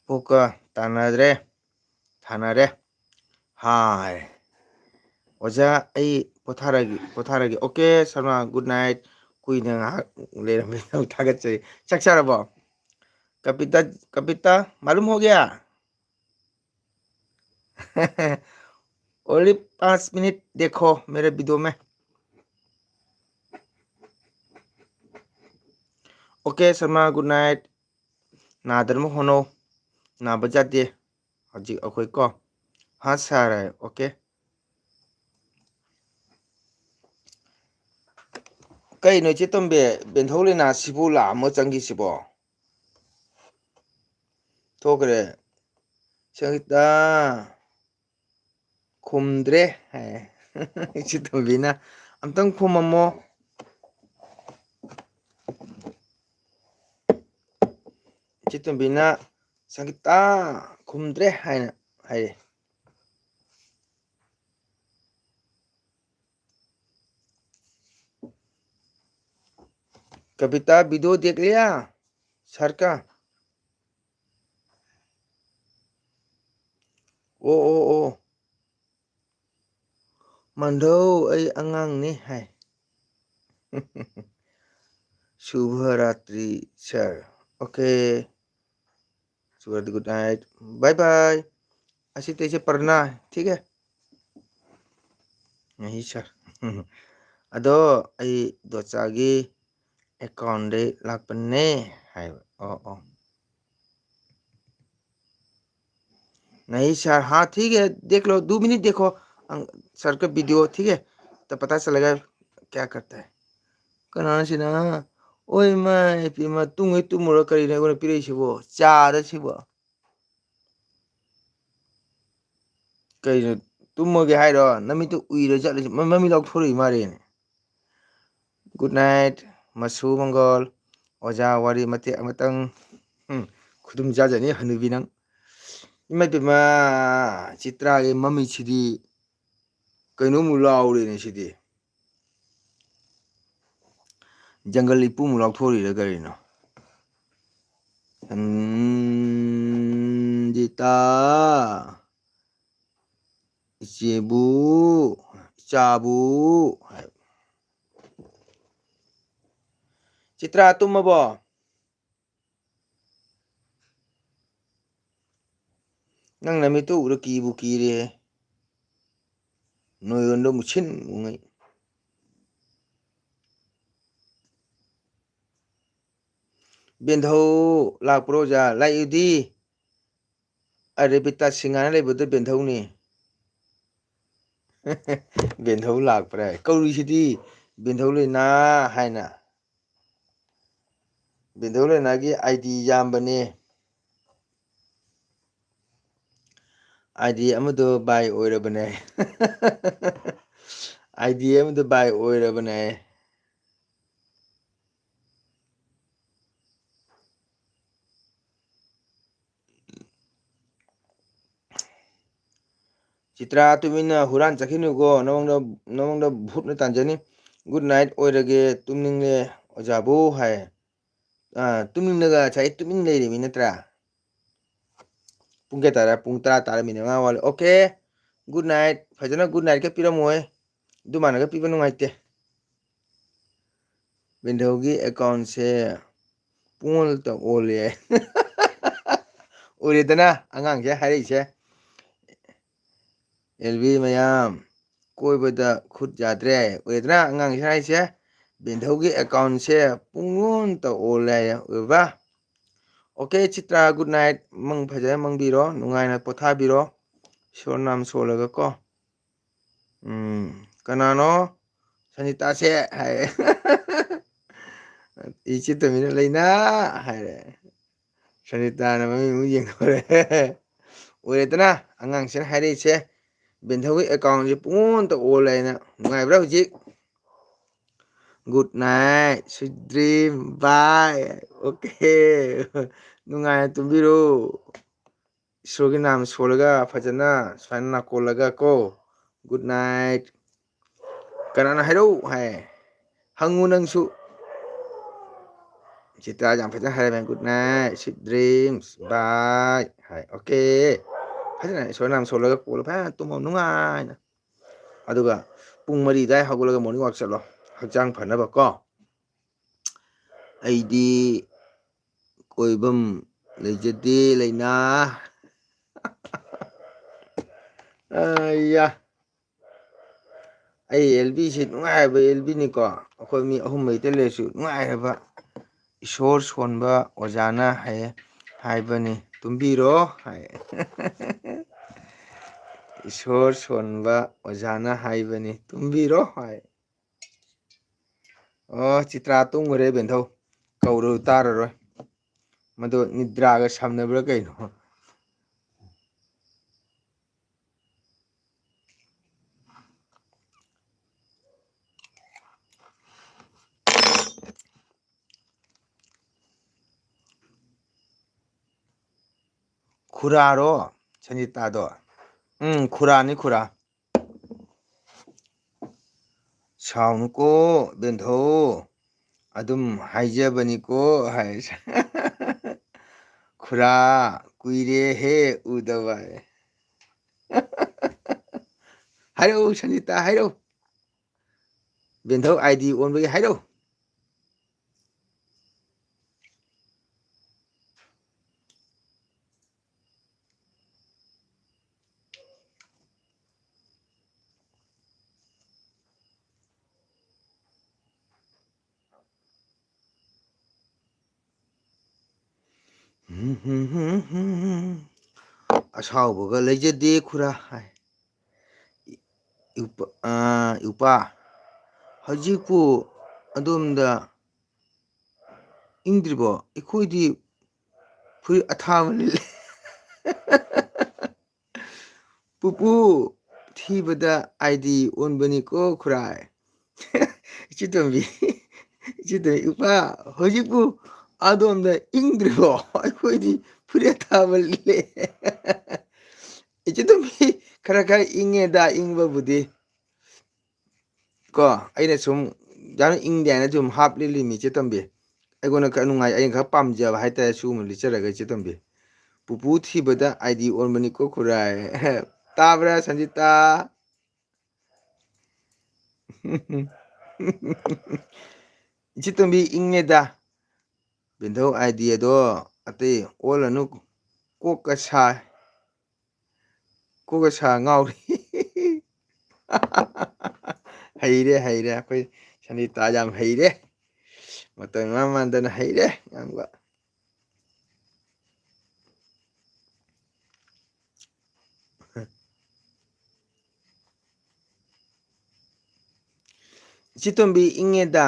S1: पोका तानाद्रे थानारे हाय ओजा आई पोथारगी ओके शर्मा गुड नाइट कुइना लेरमे थागत चक्चारबो कविता कविता मालूम हो गया। ओनली 5 मिनट देखो मेरे वीडियो में, ओके शर्मा गुड नाइट नादरम होनो ना बजाते हजी अखोई को हाँ सारा है ओके। ꯀꯩꯅꯣ ꯏꯆꯦ ꯇꯣꯝꯕꯤ ꯕꯦꯟꯊꯧ ꯂꯩꯅꯥꯁꯤꯕꯨ ꯂꯥꯛꯑꯝꯃ ꯆꯪꯈꯤꯁꯤꯕꯣ ꯊꯣꯛꯈ꯭ꯔꯦ ꯁꯪꯒꯤꯇꯥ ꯈꯨꯝꯗ꯭ꯔꯦ ꯍꯥꯏ ꯏꯆꯦ ꯇꯣꯝꯕꯤꯅ ꯑꯝꯇꯪ ꯈꯨꯝꯃꯝꯃꯣ ꯏꯆꯦ ꯇꯣꯝꯕꯤꯅ ꯁꯪꯒꯤꯇꯥ ꯈꯨꯝꯗ꯭ꯔꯦ ꯍꯥꯏꯅ ꯍꯥꯏꯔꯦ कविता वीडियो देख लिया सर का ओ मंडो अई अंगांगने है शुभ रात्रि सर ओके शुभ गुड नाइट बाय बाय ऐसे तैसे पढ़ना है ठीक है नहीं सर अदो अई दोचागी अकाउंट दे लापने है ओ नहीं सर हाँ ठीक है देख लो 2 मिनट देखो सर का वीडियो ठीक है तो पता चलेगा क्या करता है कनासिना ओए माय पिमा तुंगे तुमुरा करीना गोना पिरेसिबो चादा सिबो कई तुमगे हाइरो नमितु उइरा चले मम्मी लौथोरई मारेने गुड नाइट मसु मंगल ओजा वारी मते अमतंग खुदुम जाजनी हनुबी नंग इमा पिमा चित्रा के मम्मी छिदी कइनो मुलाउरेने सिदी जंगल इपू मुलाउथोरीरा करीनो संजीता इचेबू चाबू चित्रा तुमबो नंग नमितु उरा कीबू कीरे नोयोंदो मुछिन मुंगई बेंधौ लाप्रोजा लाइदी अरे बिता सिंगाना लेबुदो बेंधौनी बेंधौ लापरा कौरीसिदी बेंधौ लेना हायना बेंधौ लेनागी आईडी यामबने आईडी अमदो बाय ओइरबने आईडी अमदो बाय ओइरबने चित्रा तुमिना हुरान चखिनुगो नमंगदा भूतना तांजनी गुड नाइट ओइरगे तुमनिंगले ओजाबो हाय तुमनिंगगा चाहे तुमिन लेरिमी नत्रा पुंगे तारा पुंग तरा तारा मिनगा वाले ओके गुड नाइट फजना गुड नाइट के पिरमोय दुमानगा पिबा नुंगाइते बेंधौगी अकाउंट से पूल तो ओले ओरेदना अंगांग से हारिसे एलबी मयाम कोइबदा खुद जाद्रे ओरेदना अंगांग से हारिसे बेंधौगी अकाउंट से पूंगुन तो ओले ओबा ओके चित्रा गुड नाइट मंग फजा मंगबीरो नुंगाइना पोथाबीरो ईश्वर नाम सोलगा को कनानो सनिता से हाय इची तमिना लेना हाय सनिता ना ममी मु येंगोरे ओरेदना अंगांग से हारिसे बेंधौगी अकाउंट से पूंगुन तो ओलेना नुंगाइब्रा हुजिक good night sweet dream bye okay नुंगाइना तुम्बिरो ईश्वर के नाम सोलगा फजना स्वाइन नाकोलगा को गुड नाइट कनाना हाइरो हाय हंगु नंगसु चित्रा जाम फजना hi good night sweet dreams bye hi okay फजना ईश्वर नाम सोलगा कोल फा तुम नुंगाइना अदुगा पुंग मरी दाय हगुलगा मॉर्निंग वॉक चलो हक्चांग फनबा को अइदी कोइबम लेजदे लेना या अई एलबी से नुंगाइबा एलबी निको अखोय मी अहुम मैते लेसु नुंगाइबा ईश्वर सोनबा ओजाना है हाइबनी तुम्बीरो हाय ईश्वर सोनबा ओजाना हाइबनी तुम्बीरो हाय ꯑꯣ ꯆꯤꯇ꯭ꯔꯥ ꯇꯨꯝꯈꯔꯦ ꯕꯦꯟꯊꯧ ꯀꯧꯔꯨ ꯇꯥꯔꯔꯣꯏ ꯃꯗꯨ ꯅꯤꯗ꯭ꯔꯥꯒ ꯁꯝꯅꯕ꯭ꯔꯥ ꯀꯩꯅꯣ ꯈꯨꯔꯥꯔꯣ ꯁꯟꯖꯤꯇꯥꯗꯣ ꯈꯨꯔꯥꯅꯤ ꯈꯨꯔꯥ ꯁꯥꯎꯅꯨꯀꯣ ꯕꯦꯟꯙꯧ ꯑꯗꯨꯝ ꯍꯥꯏꯖꯕꯅꯤꯀꯣ ꯍꯥꯏ ꯈꯨꯔꯥ ꯀꯨꯏꯔꯦꯍꯦ ꯎꯗꯕ ꯍꯥꯏꯔꯛꯎ ꯁꯟꯖꯤꯇꯥ ꯍꯥꯏꯔꯛꯎ ꯕꯦꯟꯙꯧ ꯑꯥꯏꯗꯤ ꯑꯣꯟꯕꯒꯤ ꯍꯥꯏꯔꯛꯎ ꯑꯁꯥꯎꯕꯒ ꯂꯩꯖꯗꯦ ꯈꯨꯔꯥ ꯍꯥꯏ ꯏꯄꯥ ꯍꯧꯖꯤꯛꯄꯨ ꯑꯗꯣꯝꯗ ꯏꯪꯗ꯭ꯔꯤꯕꯣ ꯑꯩꯈꯣꯏꯗꯤ ꯐꯨꯔꯤꯠ ꯑꯊꯥꯕ ꯂꯤꯠꯂꯤ ꯄꯨꯄꯨ ꯊꯤꯕꯗ ꯑꯥꯏꯗꯤ ꯑꯣꯟꯕꯅꯤꯀꯣ ꯈꯨꯔꯥꯏ ꯏꯆꯦꯇꯣꯝꯕꯤ ꯏꯆꯦꯇꯣꯝꯕꯤ ꯏꯄꯥ ꯍꯧꯖꯤꯛꯄꯨ ꯑꯗꯣꯝꯗ ꯏꯪꯗ꯭ꯔꯤꯕꯣ ꯑꯩꯈꯣꯏꯗꯤ ꯐꯨꯔꯤꯠ ꯑꯊꯥꯕ ꯂꯤꯠꯂꯤ ꯏꯆꯦꯇꯣꯝꯕꯤ ꯈꯔ ꯏꯪꯉꯦꯗ ꯏꯪꯕꯕꯨꯗꯤ ꯀꯣ ꯑꯩꯅ ꯁꯨꯝ ꯌꯥꯝ ꯏꯪꯗꯦ ꯍꯥꯏꯅ ꯁꯨꯝ ꯍꯥꯞ ꯂꯤꯠꯂꯤꯅꯤ ꯏꯆꯦꯇꯣꯝꯕꯤ ꯑꯩꯉꯣꯟꯗ ꯈꯔ ꯅꯨꯡꯉꯥꯏ ꯑꯩꯅ ꯈꯔ ꯄꯥꯝꯖꯕ ꯍꯥꯏꯇꯥꯔꯦ ꯁꯤꯒꯨꯝꯕ ꯂꯤꯠꯆꯔꯒ ꯏꯆꯦꯇꯣꯝꯕꯤ ꯄꯨꯄꯨ ꯊꯤꯕꯗ ꯑꯥꯏꯗꯤ ꯑꯣꯟꯕꯅꯤꯀꯣ ꯈꯨꯔꯥꯏ ꯇꯥꯕ꯭ꯔꯥ ꯁꯟꯖꯤꯇꯥ ꯏꯆꯦꯇꯣꯝꯕꯤ ꯏꯪꯉꯦꯗ ꯕꯦꯟꯙꯧ ꯑꯥꯏꯗꯤ ꯑꯗꯣ ꯑꯇꯩ ꯑꯣꯜꯂꯅꯨ ꯀꯣꯛꯀ ꯁꯥꯏ ꯀꯣꯛꯀ ꯁꯥ ꯉꯥꯎꯔꯤ ꯍꯩꯔꯦ ꯑꯩꯈꯣꯏ ꯁꯟꯖꯤꯇꯥ ꯌꯥꯝ ꯍꯩꯔꯦ ꯃꯇꯧ ꯏꯃꯥꯟ ꯃꯥꯟꯗꯅ ꯍꯩꯔꯦ ꯉꯥꯡꯕ ꯏꯆꯦꯇꯣꯝꯕꯤ ꯏꯪꯉꯦꯗ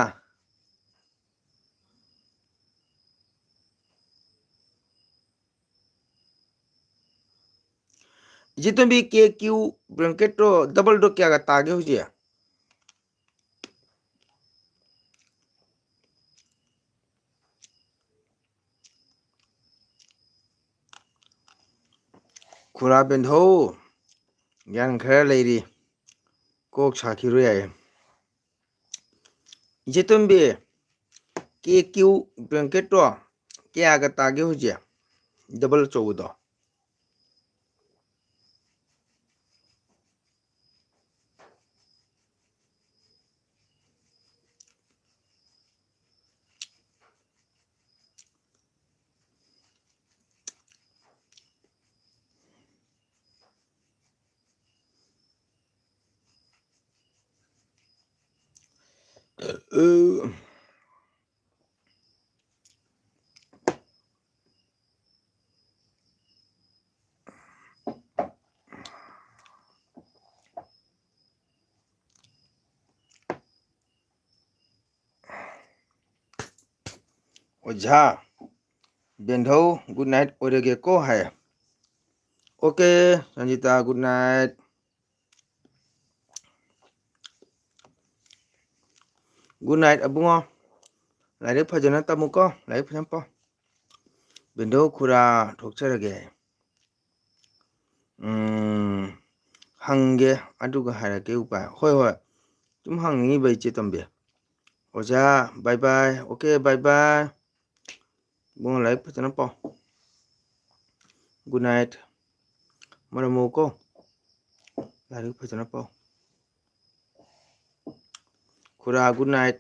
S1: ꯏꯆꯦꯇꯣꯝꯕꯤ ꯀꯦ ꯀ꯭ꯌꯨ ꯕ꯭ꯂꯦꯡꯀꯦꯠꯇꯣ ꯗꯕꯜꯗꯣ ꯀꯌꯥꯒ ꯇꯥꯒꯦ ꯍꯧꯖꯤꯛ ꯈꯨꯔꯥ ꯕꯦꯟꯙꯧ ꯒ꯭ꯌꯥꯟ ꯈꯔ ꯂꯩꯔꯤ ꯀꯣꯛ ꯁꯥꯈꯤꯔꯣ ꯌꯥꯏ ꯏꯆꯦꯇꯣꯝꯕꯤ ꯀꯦ ꯀ꯭ꯌꯨ ꯕ꯭ꯂꯦꯡꯀꯦꯠꯇꯣ ꯀꯌꯥꯒ ꯇꯥꯒꯦ ꯍꯧꯖꯤꯛ ꯗꯕꯜ ꯑꯆꯧꯕꯗꯣ ꯑꯣꯖꯥ ꯕꯦꯟꯙꯧ ꯒꯨꯗ ꯅꯥꯏꯠ ꯑꯣꯏꯔꯒꯦꯀꯣ hi okay Sanjita good night good night Abungo ꯂꯥꯏꯔꯤꯛ ꯐꯖꯅ ꯇꯝꯃꯨꯀꯣ ꯂꯥꯏꯔꯤꯛ ꯐꯖꯅ ꯄꯥꯎ ꯕꯦꯟꯙꯧ ꯈꯨꯔꯥ ꯊꯣꯛꯆꯔꯒꯦ ꯍꯪꯒꯦ ꯑꯗꯨꯒ ꯍꯥꯏꯔꯛꯀꯦ ꯎꯄꯥꯏ ꯍꯣꯏ ꯁꯨꯝ ꯍꯪꯅꯤꯡꯉꯤꯕ ꯏꯆꯦꯇꯣꯝꯕꯤ ꯑꯣꯖꯥ ꯕꯥꯏ ꯕꯥꯏ ꯑꯣꯀꯦ ꯕꯥꯏ ꯕꯥꯏ ꯏꯕꯨꯡꯉꯣ ꯂꯥꯏꯔꯤꯛ ꯐꯖꯅ ꯄꯥꯎ ꯒꯨꯗ ꯅꯥꯏꯠ ꯃꯔꯝ ꯃꯣꯛꯎꯀꯣ ꯂꯥꯏꯔꯤꯛ ꯐꯖꯅ ꯄꯥꯎ ꯈꯨꯔꯥ ꯒꯨꯗ ꯅꯥꯏꯠ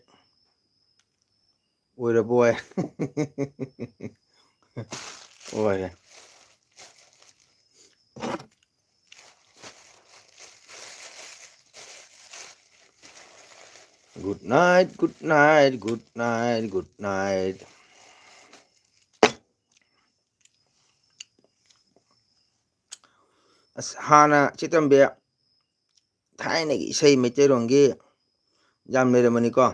S1: ꯑꯣꯏꯔꯕꯣꯏ ꯑꯣꯏꯔꯦ good night good night good night good night ꯑꯁ ꯍꯥꯟꯅ ꯏꯆꯦꯇꯣꯝꯕꯤ ꯊꯥꯏꯅꯒꯤ ꯏꯁꯩ ꯃꯩꯇꯩꯔꯣꯟꯒꯤ ꯌꯥꯝ ꯂꯩꯔꯝꯕꯅꯤꯀꯣ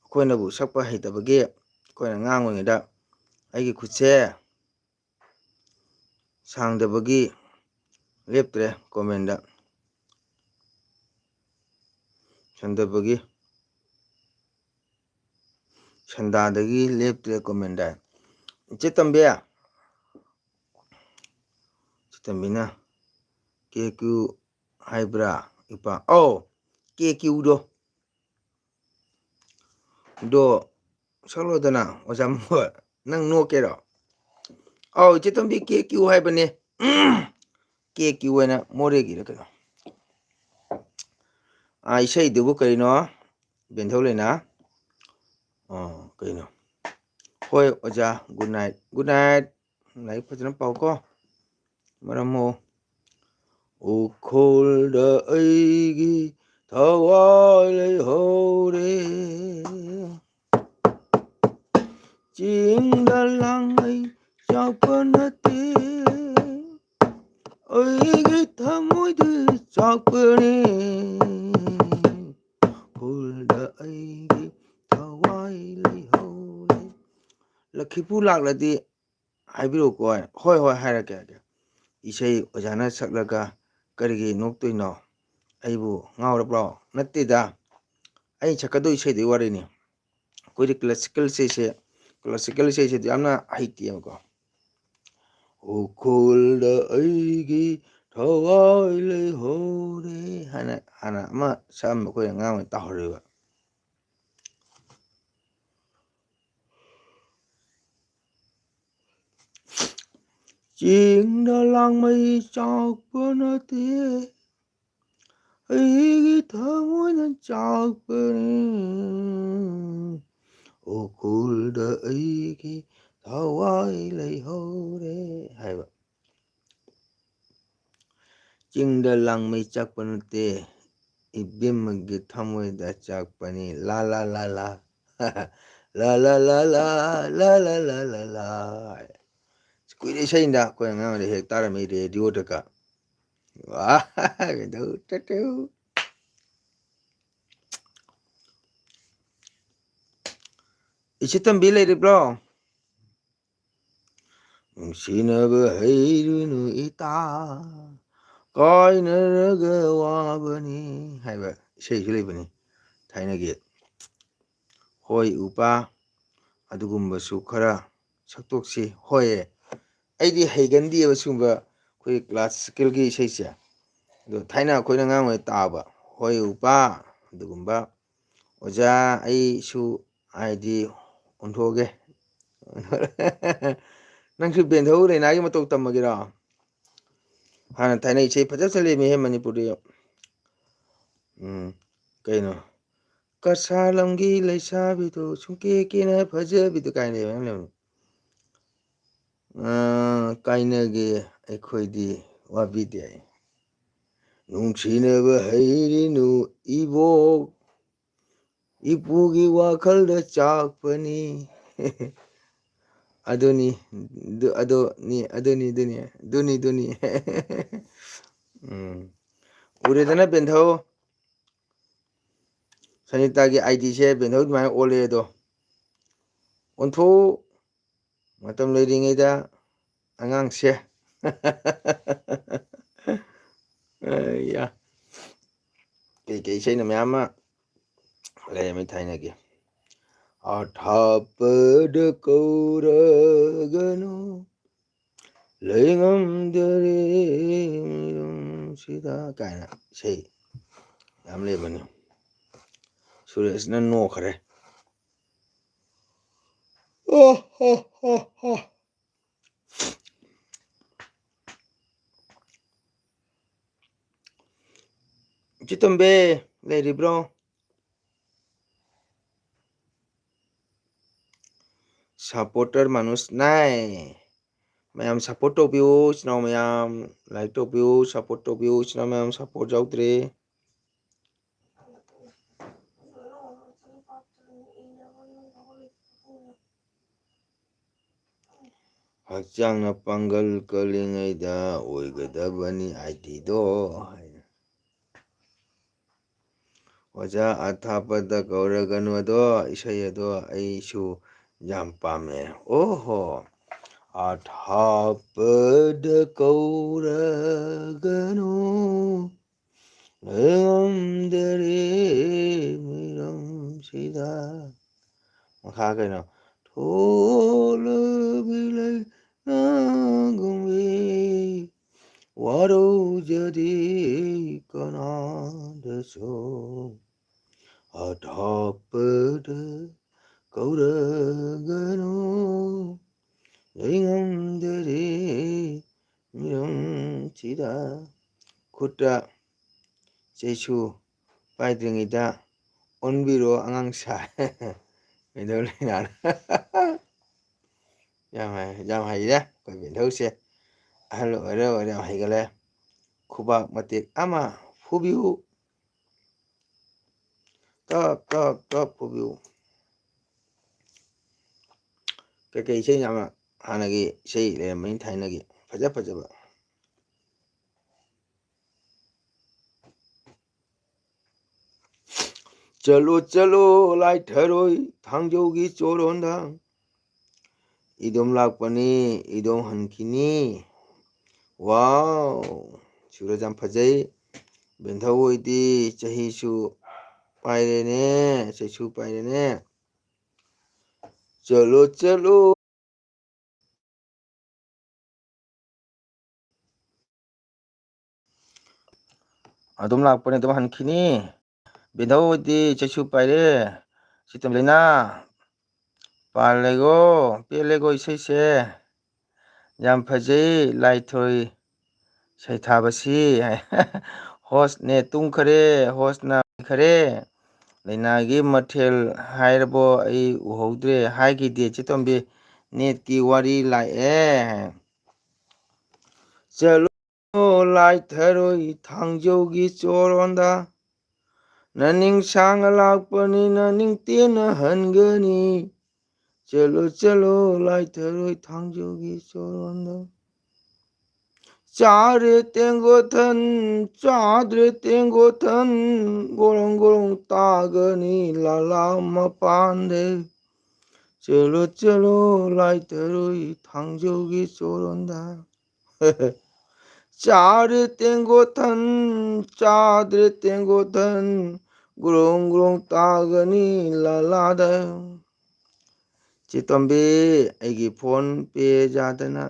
S1: ꯑꯩꯈꯣꯏꯅꯕꯨ ꯁꯛꯄ ꯍꯩꯇꯕꯒꯤ ꯑꯩꯈꯣꯏꯅ ꯑꯉꯥꯡ ꯑꯣꯏꯔꯤꯉꯩꯗ ꯑꯩꯒꯤ ꯈꯨꯠꯁꯦ ꯁꯥꯡꯗꯕꯒꯤ ꯂꯦꯞꯇ꯭ꯔꯦ ꯀꯣꯃꯦꯟꯗ, ꯁꯟꯗꯕꯒꯤ ꯁꯟꯗꯥꯗꯒꯤ ꯂꯦꯞꯇ꯭ꯔꯦ ꯀꯣꯃꯦꯟꯗ. ꯏꯆꯦ ꯇꯝꯕꯤ, ꯏꯆꯦ ꯇꯝꯕꯤꯅ ꯀꯦ ꯀ꯭ꯌꯨ ꯍꯥꯏꯕ꯭ꯔꯥ ꯏꯄꯥ? ꯑꯧ ꯀꯦ ꯀ꯭ꯌꯨꯗꯣ ꯑꯗꯣ ꯁꯛꯂꯣꯗꯅ ꯑꯣꯖꯥ ꯃꯣꯍꯣꯏ, ꯅꯪ ꯅꯣꯛꯀꯦꯔꯣ? ꯑꯧ ꯏꯆꯦ ꯇꯣꯝꯕꯤ ꯀꯦ ꯀ꯭ꯌꯨ ꯍꯥꯏꯕꯅꯦ. ꯀꯦ ꯀ꯭ꯌꯨ ꯍꯥꯏꯅ ꯃꯣꯔꯦꯒꯤꯔ ꯀꯩꯅꯣ. ꯏꯁꯩꯗꯨꯕꯨ ꯀꯩꯅꯣ ꯕꯦꯟꯊꯧ ꯂꯩꯅꯥ? ꯀꯩꯅꯣ? ꯍꯣꯏ ꯑꯣꯖꯥ ꯒꯨꯗ ꯅꯥꯏꯠ. Good night. ꯂꯥꯏꯔꯤꯛ ꯐꯖꯅ ꯄꯥꯎꯀꯣ. ꯃꯔꯝ ꯃꯣꯛꯑꯣ. ꯎꯈ꯭ꯔꯨꯜꯗ ꯑꯩꯒꯤ ꯊꯋꯥꯏ ꯂꯩꯍꯧꯔꯦ, ꯆꯤꯡꯗ ꯂꯥꯡꯃꯩ ꯆꯥꯛꯄ ꯅꯠꯇꯦ, ꯑꯩꯒꯤ ꯊꯃꯣꯏꯗ ꯆꯥꯛꯄꯅꯦ, ꯎꯈ꯭ꯔꯨꯜꯗ ꯑꯩꯒꯤ ꯊꯋꯥꯏ ꯂꯩꯍꯧꯔꯦ. ꯂꯛꯈꯤꯄꯨ ꯂꯥꯛꯂꯗꯤ ꯍꯥꯏꯕꯤꯔꯛꯎꯀꯣ. ꯍꯣꯏ ꯍꯣꯏ ꯍꯥꯏꯔꯛꯀꯦ. ꯏꯁꯩ ꯑꯣꯖꯥꯅ ꯁꯛꯂꯒ ꯀꯔꯤꯒꯤ ꯅꯣꯛꯇꯣꯏꯅꯣ? ꯑꯩꯕꯨ ꯉꯥꯎꯔꯕ꯭ꯔꯣ? ꯅꯠꯇꯦꯗ, ꯑꯩ ꯁꯛꯀꯗꯧ ꯏꯁꯩꯗꯨꯒꯤ ꯋꯥꯔꯤꯅꯤ. ꯑꯩꯈꯣꯏꯗꯤ ꯀ꯭ꯂꯥꯁꯤꯀꯦꯜ ꯏꯁꯩꯁꯦ ꯌꯥꯝꯅ ꯍꯩꯇꯦꯕꯀꯣ. ꯎꯈ꯭ꯔꯨꯜꯗ ꯑꯩꯒꯤ ꯊꯋꯥꯏ ꯂꯩꯍꯧꯔꯦ ꯍꯥꯏꯅ ꯍꯥꯟꯅ ꯑꯃ ꯁꯛꯑꯝꯕ ꯑꯩꯈꯣꯏ ꯑꯉꯥꯡ ꯑꯣꯏꯅ ꯇꯥꯍꯧꯔꯤꯕ. ꯆꯤꯡꯗ ꯂꯥꯡꯃꯩ ꯆꯥꯛꯄ ꯅꯠꯇꯦ, ꯑꯩꯒꯤ ꯊꯃꯣꯏꯅ ꯆꯥꯛꯄꯅꯦ, ꯎꯈ꯭ꯔꯨꯜꯗ ꯑꯩꯒꯤ ꯊꯋꯥꯏ ꯂꯩꯍꯧꯔꯦ ꯍꯥꯏꯕ. ꯆꯤꯡꯗ ꯂꯥꯡꯃꯩ ꯆꯥꯛꯄ ꯅꯠꯇꯦ, ꯏꯕꯦꯝꯃꯒꯤ ꯊꯃꯣꯏꯗ ꯆꯥꯛꯄꯅꯤ. ꯂꯥ ꯂꯥ ꯂꯥ ꯂꯥ ꯂꯥ ꯂꯥ ꯂꯥ ꯂꯥ ꯂꯥ ꯂꯥ ꯂꯥ ꯂꯥ ꯂꯥ. ꯀꯨꯏꯔꯦ ꯏꯁꯩꯅꯤꯗ, ꯑꯩꯈꯣꯏ ꯑꯉꯥꯡ ꯑꯣꯏꯔꯤꯉꯩꯗ ꯍꯦꯛ ꯇꯥꯔꯝꯃꯤ ꯔꯦꯗꯤꯑꯣꯗꯒ. ꯏꯆꯦ ꯇꯝꯕꯤ ꯂꯩꯔꯤꯕ꯭ꯔꯣ? ꯅꯨꯡꯁꯤꯅꯕ ꯍꯩꯔꯨꯅꯨ ꯏꯇꯥ, ꯀꯥꯏꯅꯔꯒ ꯋꯥꯕꯅꯤ ꯍꯥꯏꯕ ꯏꯁꯩꯁꯨ ꯂꯩꯕꯅꯤ ꯊꯥꯏꯅꯒꯤ. ꯍꯣꯏ ꯎꯄꯥ, ꯑꯗꯨꯒꯨꯝꯕꯁꯨ ꯈꯔ ꯁꯛꯇꯣꯛꯁꯤ. ꯍꯣꯏ, ꯑꯩꯗꯤ ꯍꯩꯒꯟꯗꯦꯕ ꯁꯤꯒꯨꯝꯕ ꯑꯩꯈꯣꯏ ꯀ꯭ꯂꯥꯁꯤꯀꯦꯜꯒꯤ ꯏꯁꯩꯁꯦ. ꯑꯗꯣ ꯊꯥꯏꯅ ꯑꯩꯈꯣꯏꯅ ꯑꯉꯥꯡ ꯑꯣꯏꯅ ꯇꯥꯕ ꯍꯣꯏ ꯎꯄꯥ ꯑꯗꯨꯒꯨꯝꯕ. ꯑꯣꯖꯥ ꯑꯩꯁꯨ ꯍꯥꯏꯗꯤ ꯑꯣꯟꯊꯣꯛꯑꯒꯦ. ꯅꯪꯁꯨ ꯕꯦꯟꯙꯧ ꯂꯩꯅꯥꯒꯤ ꯃꯇꯧ ꯇꯝꯃꯒꯦꯔꯣ? ꯍꯥꯟꯅ ꯊꯥꯏꯅ ꯏꯁꯩ ꯐꯖ ꯆꯠꯂꯤꯃꯤꯍꯦ ꯃꯅꯤꯄꯨꯔꯗꯤ. ꯀꯩꯅꯣ? ꯀꯁꯥꯔ ꯂꯝꯒꯤ ꯂꯩꯁꯥꯕꯤꯗꯣ ꯁꯨꯡꯀꯦ ꯀꯦꯅ ꯐꯖꯕꯤꯗꯣ ꯀꯥꯏꯅ ꯂꯩꯕ. ꯀꯥꯏꯅꯒꯦ ꯑꯩꯈꯣꯏꯗꯤ ꯋꯥꯕꯤꯗꯦ, ꯅꯨꯡꯁꯤꯅꯕ ꯍꯩꯔꯤꯅꯨ ꯏꯕꯣꯛ, ꯏꯄꯨꯒꯤ ꯋꯥꯈꯜꯗ ꯆꯥꯛꯄꯅꯤ. ꯑꯗꯨꯅꯤ. ꯎꯔꯦꯗꯅ ꯕꯦꯟꯙꯧ, ꯁꯅꯤꯇꯥꯒꯤ ꯑꯥꯏꯗꯤꯁꯦ ꯕꯦꯟꯙꯧ ꯑꯗꯨꯃꯥꯏꯅ ꯑꯣꯜꯂꯦꯗꯣ. ꯑꯣꯟꯊꯣꯛꯎ ꯃꯇꯝ ꯂꯩꯔꯤꯉꯩꯗ ꯑꯉꯥꯡꯁꯦ. ꯀꯩꯀꯩ ꯏꯁꯩꯅ ꯃꯌꯥꯝ ꯑꯃ ꯂꯩꯔꯝꯃꯤ ꯊꯥꯏꯅꯒꯤ. ꯑꯊꯥꯞꯄꯗ ꯀꯧꯔꯒꯅꯨ, ꯂꯩꯉꯝꯗꯔꯦ ꯃꯤꯅꯨꯡꯁꯤꯗ ꯀꯥꯏꯅ ꯏꯁꯩ ꯌꯥꯝ ꯂꯩꯕꯅꯤ. ꯁꯨꯔꯦꯁꯅ ꯅꯣꯛꯈ꯭ꯔꯦ. ꯏꯆꯦ ꯇꯣꯝꯕꯤ ꯂꯩꯔꯤꯕ꯭ꯔꯣ? ꯁꯄꯣꯔꯇꯔ ꯃꯅꯨꯁ ꯅꯥꯏ. ꯃꯌꯥꯝ ꯁꯞꯄꯣꯔꯠ ꯇꯧꯕꯤꯌꯨ ꯏꯆꯤꯟ ꯏꯅꯥꯎ ꯃꯌꯥꯝ. ꯂꯥꯏꯛ ꯇꯧꯕꯤꯌꯨ, ꯁꯞꯄꯣꯔꯠ ꯇꯧꯕꯤꯌꯨ ꯏꯆꯤꯟ ꯏꯅꯥꯎ ꯃꯌꯥꯝ. ꯁꯞꯄꯣꯔꯠ ꯌꯥꯎꯗ꯭ꯔꯦ. ꯍꯛꯆꯥꯡꯅ ꯄꯥꯡꯒꯜ ꯀꯜꯂꯤꯉꯩꯗ ꯑꯣꯏꯒꯗꯕꯅꯤ ꯑꯥꯏꯗꯤꯗꯣ. ꯑꯣꯖꯥ ꯑꯊꯥꯞꯄꯗ ꯀꯧꯔꯒꯅꯨ ꯑꯗꯣ ꯏꯁꯩ ꯑꯗꯣ ꯑꯩꯁꯨ ꯌꯥꯝ ꯄꯥꯝꯃꯦ ꯑꯣꯍꯣ ꯑꯊꯥꯞꯄꯗ ꯀꯧꯔꯒꯅꯨ ꯂꯩꯉꯝꯗꯔꯦ ꯃꯤꯔꯝꯁꯤꯗ ꯃꯈꯥ ꯀꯩꯅꯣ ꯊꯣꯂꯕꯤ ꯂꯩꯅꯥꯒꯨꯝꯕꯤ ꯋꯥꯔꯧꯖꯗꯦ ꯀꯅꯥꯗꯁꯨ ꯑꯊꯥꯞꯄꯗ ꯀꯧꯔꯒꯅꯨ ꯂꯩꯉꯝꯗꯔꯦ ꯃꯤꯔꯝꯁꯤꯗ ꯈꯨꯠꯇ ꯆꯩꯁꯨ ꯄꯥꯏꯗ꯭ꯔꯤꯉꯩꯗ ꯑꯣꯟꯕꯤꯔꯣ ꯑꯉꯥꯡ ꯁꯥꯏ ꯕꯦꯟꯊꯧ ꯂꯩꯅꯥꯅ ꯌꯥꯝ ꯍꯩꯔꯦ ꯑꯩꯈꯣꯏ ꯕꯦꯟꯊꯧꯁꯦ ꯑꯍꯜ ꯑꯣꯏꯔ ꯌꯥꯝ ꯍꯩꯒꯠꯂꯦ ꯈꯨꯕꯥꯛ ꯃꯇꯦꯛ ꯑꯃ ꯐꯨꯕꯤꯌꯨ ꯇꯞ ꯇꯞ ꯇꯞ ꯐꯨꯕꯤꯌꯨ ꯀꯩꯀꯩ ꯏꯁꯩ ꯌꯥꯝꯅ ꯍꯥꯟꯅꯒꯤ ꯏꯁꯩ ꯂꯩꯔꯝꯕꯅꯤ ꯊꯥꯏꯅꯒꯤ ꯐꯖꯕ ꯆꯠꯂꯣ ꯆꯠꯂꯣ ꯂꯥꯏꯊꯔꯣꯏ ꯊꯥꯡꯖꯧꯒꯤ ꯆꯣꯔꯣꯟꯗ ꯏꯗꯣꯝ ꯂꯥꯛꯄꯅꯤ ꯏꯗꯣꯝ ꯍꯟꯈꯤꯅꯤ ꯋꯥꯎ ꯁꯨꯔꯁ ꯌꯥꯝ ꯐꯖꯩ ꯕꯦꯟꯊꯧ ꯍꯣꯏꯗꯤ ꯆꯍꯤꯁꯨ ꯄꯥꯏꯔꯦꯅꯦ ꯆꯩꯁꯨ ꯄꯥꯏꯔꯦꯅꯦ ꯆꯠꯂꯣ ꯆꯠꯂꯣ ꯑꯗꯨꯝ ꯂꯥꯛꯄꯅꯤ ꯑꯗꯨꯝ ꯍꯟꯈꯤꯅꯤ ꯕꯦꯟꯊꯧ ꯍꯣꯏꯗꯤ ꯆꯩꯁꯨ ꯄꯥꯏꯔꯦ ꯁꯤꯇꯝ ꯂꯩꯅꯥ ꯄꯥꯜꯂꯦꯀꯣ ꯄꯦꯜꯂꯦꯀꯣ ꯏꯁꯩꯁꯦ ꯌꯥꯝ ꯐꯖꯩ ꯂꯥꯏꯊꯣꯏ ꯁꯩꯊꯥꯕꯁꯤ ꯍꯣꯁꯅꯦ ꯇꯨꯝꯈꯔꯦ ꯍꯣꯁꯅ ꯈꯔꯦ ꯂꯩꯅꯥꯒꯤ ꯃꯊꯦꯜ ꯍꯥꯏꯔꯕꯣ ꯑꯩ ꯎꯍꯧꯗ꯭ꯔꯦ ꯍꯥꯏꯈꯤꯗꯦ ꯆꯦꯇꯣꯝꯕꯤ ꯅꯦꯠꯀꯤ ꯋꯥꯔꯤ ꯂꯥꯛꯑꯦ ꯆꯠꯂꯣ ꯂꯥꯏꯊꯔꯣꯏ ꯊꯥꯡꯖꯧꯒꯤ ꯆꯣꯔꯣꯟꯗ ꯅꯅꯤꯡ ꯁꯥꯡꯅ ꯂꯥꯛꯄꯅꯤꯅ ꯅꯤꯡꯇꯦꯅ ꯍꯟꯒꯅꯤ ꯆꯠꯂꯣ ꯆꯠꯂꯣ ꯂꯥꯏꯊꯔꯣꯏ ꯊꯥꯡꯖꯧꯒꯤ ꯆꯣꯔꯣꯟꯗ ꯆꯥꯔꯦ ꯇꯦꯡꯒꯣꯊꯟ ꯆꯥꯗ꯭ꯔꯦ ꯇꯦꯡꯒꯣꯊꯟ ꯒꯣꯔꯣꯡ ꯒꯣꯔꯣꯡ ꯇꯥꯒꯅꯤ ꯂꯥꯂꯥ ꯃꯄꯥꯟꯗ ꯆꯠꯂꯣ ꯆꯠꯂꯣ ꯂꯥꯏꯊꯔꯣꯏ ꯊꯥꯡꯖꯧꯒꯤ ꯆꯣꯔꯣꯟꯗ ꯆꯥꯔꯦ ꯇꯦꯡꯒꯣꯊꯟ ꯆꯥꯗ꯭ꯔꯦ ꯇꯦꯡꯒꯣꯊꯟ ꯒ꯭ꯔꯣꯡ ꯒ꯭ꯔꯣꯡ ꯇꯥꯒꯅꯤ ꯂꯥꯂꯥꯗ ꯆꯦꯇꯣꯝꯕꯤ ꯑꯩꯒꯤ ꯐꯣꯟ ꯄꯦ ꯌꯥꯗꯅ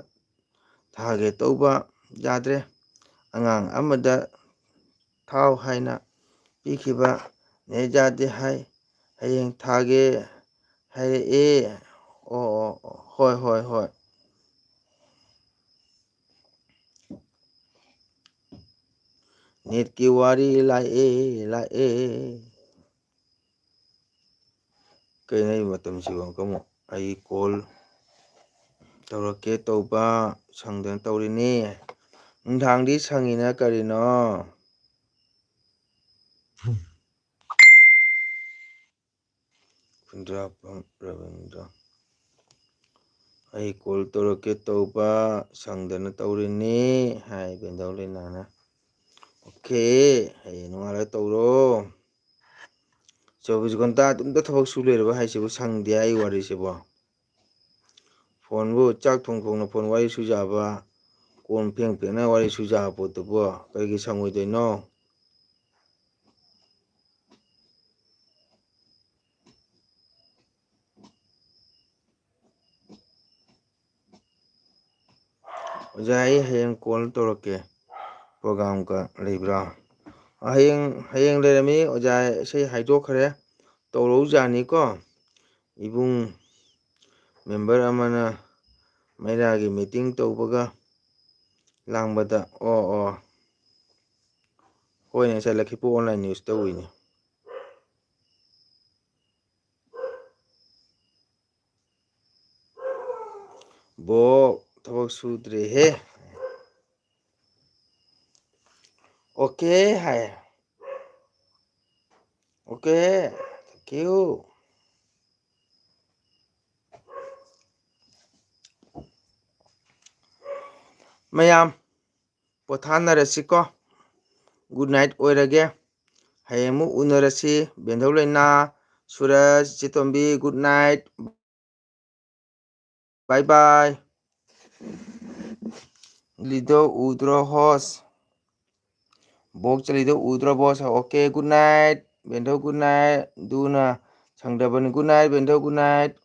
S1: ꯊꯥꯒꯦ ꯇꯧꯕ ꯌꯥꯗ꯭ꯔꯦ ꯑꯉꯥꯡ ꯑꯃꯗ ꯊꯥꯎ ꯍꯥꯏꯅ ꯄꯤꯈꯤꯕ ꯅꯦꯠ ꯌꯥꯗꯦ ꯍꯥꯏ ꯍꯌꯦꯡ ꯊꯥꯒꯦ ꯍꯥꯏꯔꯛꯑꯦ ꯑꯣ ꯍꯣꯏ ꯅꯦꯠꯀꯤ ꯋꯥꯔꯤ ꯂꯥꯛꯑꯦ ꯀꯩꯅꯣ ꯑꯩ ꯃꯇꯝꯁꯤꯕꯨ ꯑꯃꯨꯛ ꯑꯩ ꯀꯣꯜ ꯇꯧꯔꯛꯀꯦ ꯇꯧꯕ ꯁꯪꯗꯅ ꯇꯧꯔꯤꯅꯤ ꯅꯨꯡꯗꯥꯡꯗꯤ ꯁꯪꯉꯤꯅ ꯀꯔꯤꯅꯣ ꯈꯨꯟꯗ꯭ꯔꯥꯛꯄꯝ ꯔꯕꯤꯟꯗ꯭ꯔ ꯑꯩ ꯀꯣꯜ ꯇꯧꯔꯛꯀꯦ ꯇꯧꯕ ꯁꯪꯗꯅ ꯇꯧꯔꯤꯅꯤ ꯍꯥꯏ ꯕꯦꯟꯗꯧ ꯂꯩꯅꯥꯅ ꯑꯣꯀꯦ ꯍꯌꯦꯡ ꯅꯣꯡꯉꯥꯜꯂꯒ ꯇꯧꯔꯣ ꯆꯧꯕꯤꯁ ꯘꯟꯇꯥ ꯑꯗꯨꯝꯇ ꯊꯕꯛ ꯁꯨ ꯂꯩꯔꯕ ꯍꯥꯏꯁꯤꯕꯨ ꯁꯪꯗꯦ ꯑꯩ ꯋꯥꯔꯤꯁꯤꯕꯣ ꯐꯣꯟꯕꯨ ꯆꯥꯛ ꯊꯣꯡꯅ ꯐꯣꯟ ꯋꯥꯔꯤ ꯁꯨ ꯌꯥꯕ ꯀꯣꯟ ꯐꯦꯡꯅ ꯋꯥꯔꯤ ꯁꯨ ꯌꯥꯕ ꯄꯣꯠꯇꯨꯕꯨ ꯀꯔꯤꯒꯤ ꯁꯪꯉꯣꯏꯗꯣꯏꯅꯣ ꯑꯣꯖꯥ ꯑꯩ ꯍꯌꯦꯡ ꯀꯣꯜ ꯇꯧꯔꯛꯀꯦ ꯄ꯭ꯔꯣꯒꯥꯝꯒ ꯂꯩꯕ꯭ꯔꯥ ꯍꯌꯦꯡ ꯂꯩꯔꯝꯃꯤ ꯑꯣꯖꯥ ꯏꯁꯩ ꯍꯥꯏꯗꯣꯛꯈ꯭ꯔꯦ ꯇꯧꯔꯛꯎꯖꯥꯅꯤꯀꯣ ꯏꯕꯨꯡ ꯃꯦꯝꯕꯔ ꯑꯃꯅ ꯃꯩꯔꯥꯒꯤ ꯃꯤꯇꯤꯡ ꯇꯧꯕꯒ ꯂꯥꯡꯕꯗ ꯑꯣ ꯍꯣꯏꯅꯦ ꯉꯁꯥꯏ ꯂꯛꯈꯤꯄꯨ ꯑꯣꯟꯂꯥꯏꯟ ꯅ꯭ꯌꯨꯁꯇ ꯎꯏꯅꯦ ꯕꯣꯛ ꯊꯕꯛ ꯁꯨꯗ꯭ꯔꯦꯍꯦ ꯑꯣꯀꯦ ꯍꯥꯏ ꯑꯣꯀꯦ ꯊꯦꯡꯀ꯭ꯌꯨ ꯃꯌꯥꯝ ꯄꯣꯊꯥꯅꯔꯁꯤꯀꯣ ꯒꯨꯗ ꯅꯥꯏꯠ ꯑꯣꯏꯔꯒꯦ ꯍꯌꯦꯡ ꯑꯃꯨꯛ ꯎꯅꯔꯁꯤ ꯕꯦꯟꯙꯧ ꯂꯩꯅꯥ ꯁꯨꯔꯖ ꯆꯦꯇꯣꯝꯕꯤ ꯒꯨꯗ ꯅꯥꯏꯠ बाय बाय लिदो उद्रो होस बोक चलिदो उद्रो बॉस ओके गुड नाइट बेंधो गुड नाइट दूना संगदबन गुड नाइट बेंधो गुड नाइट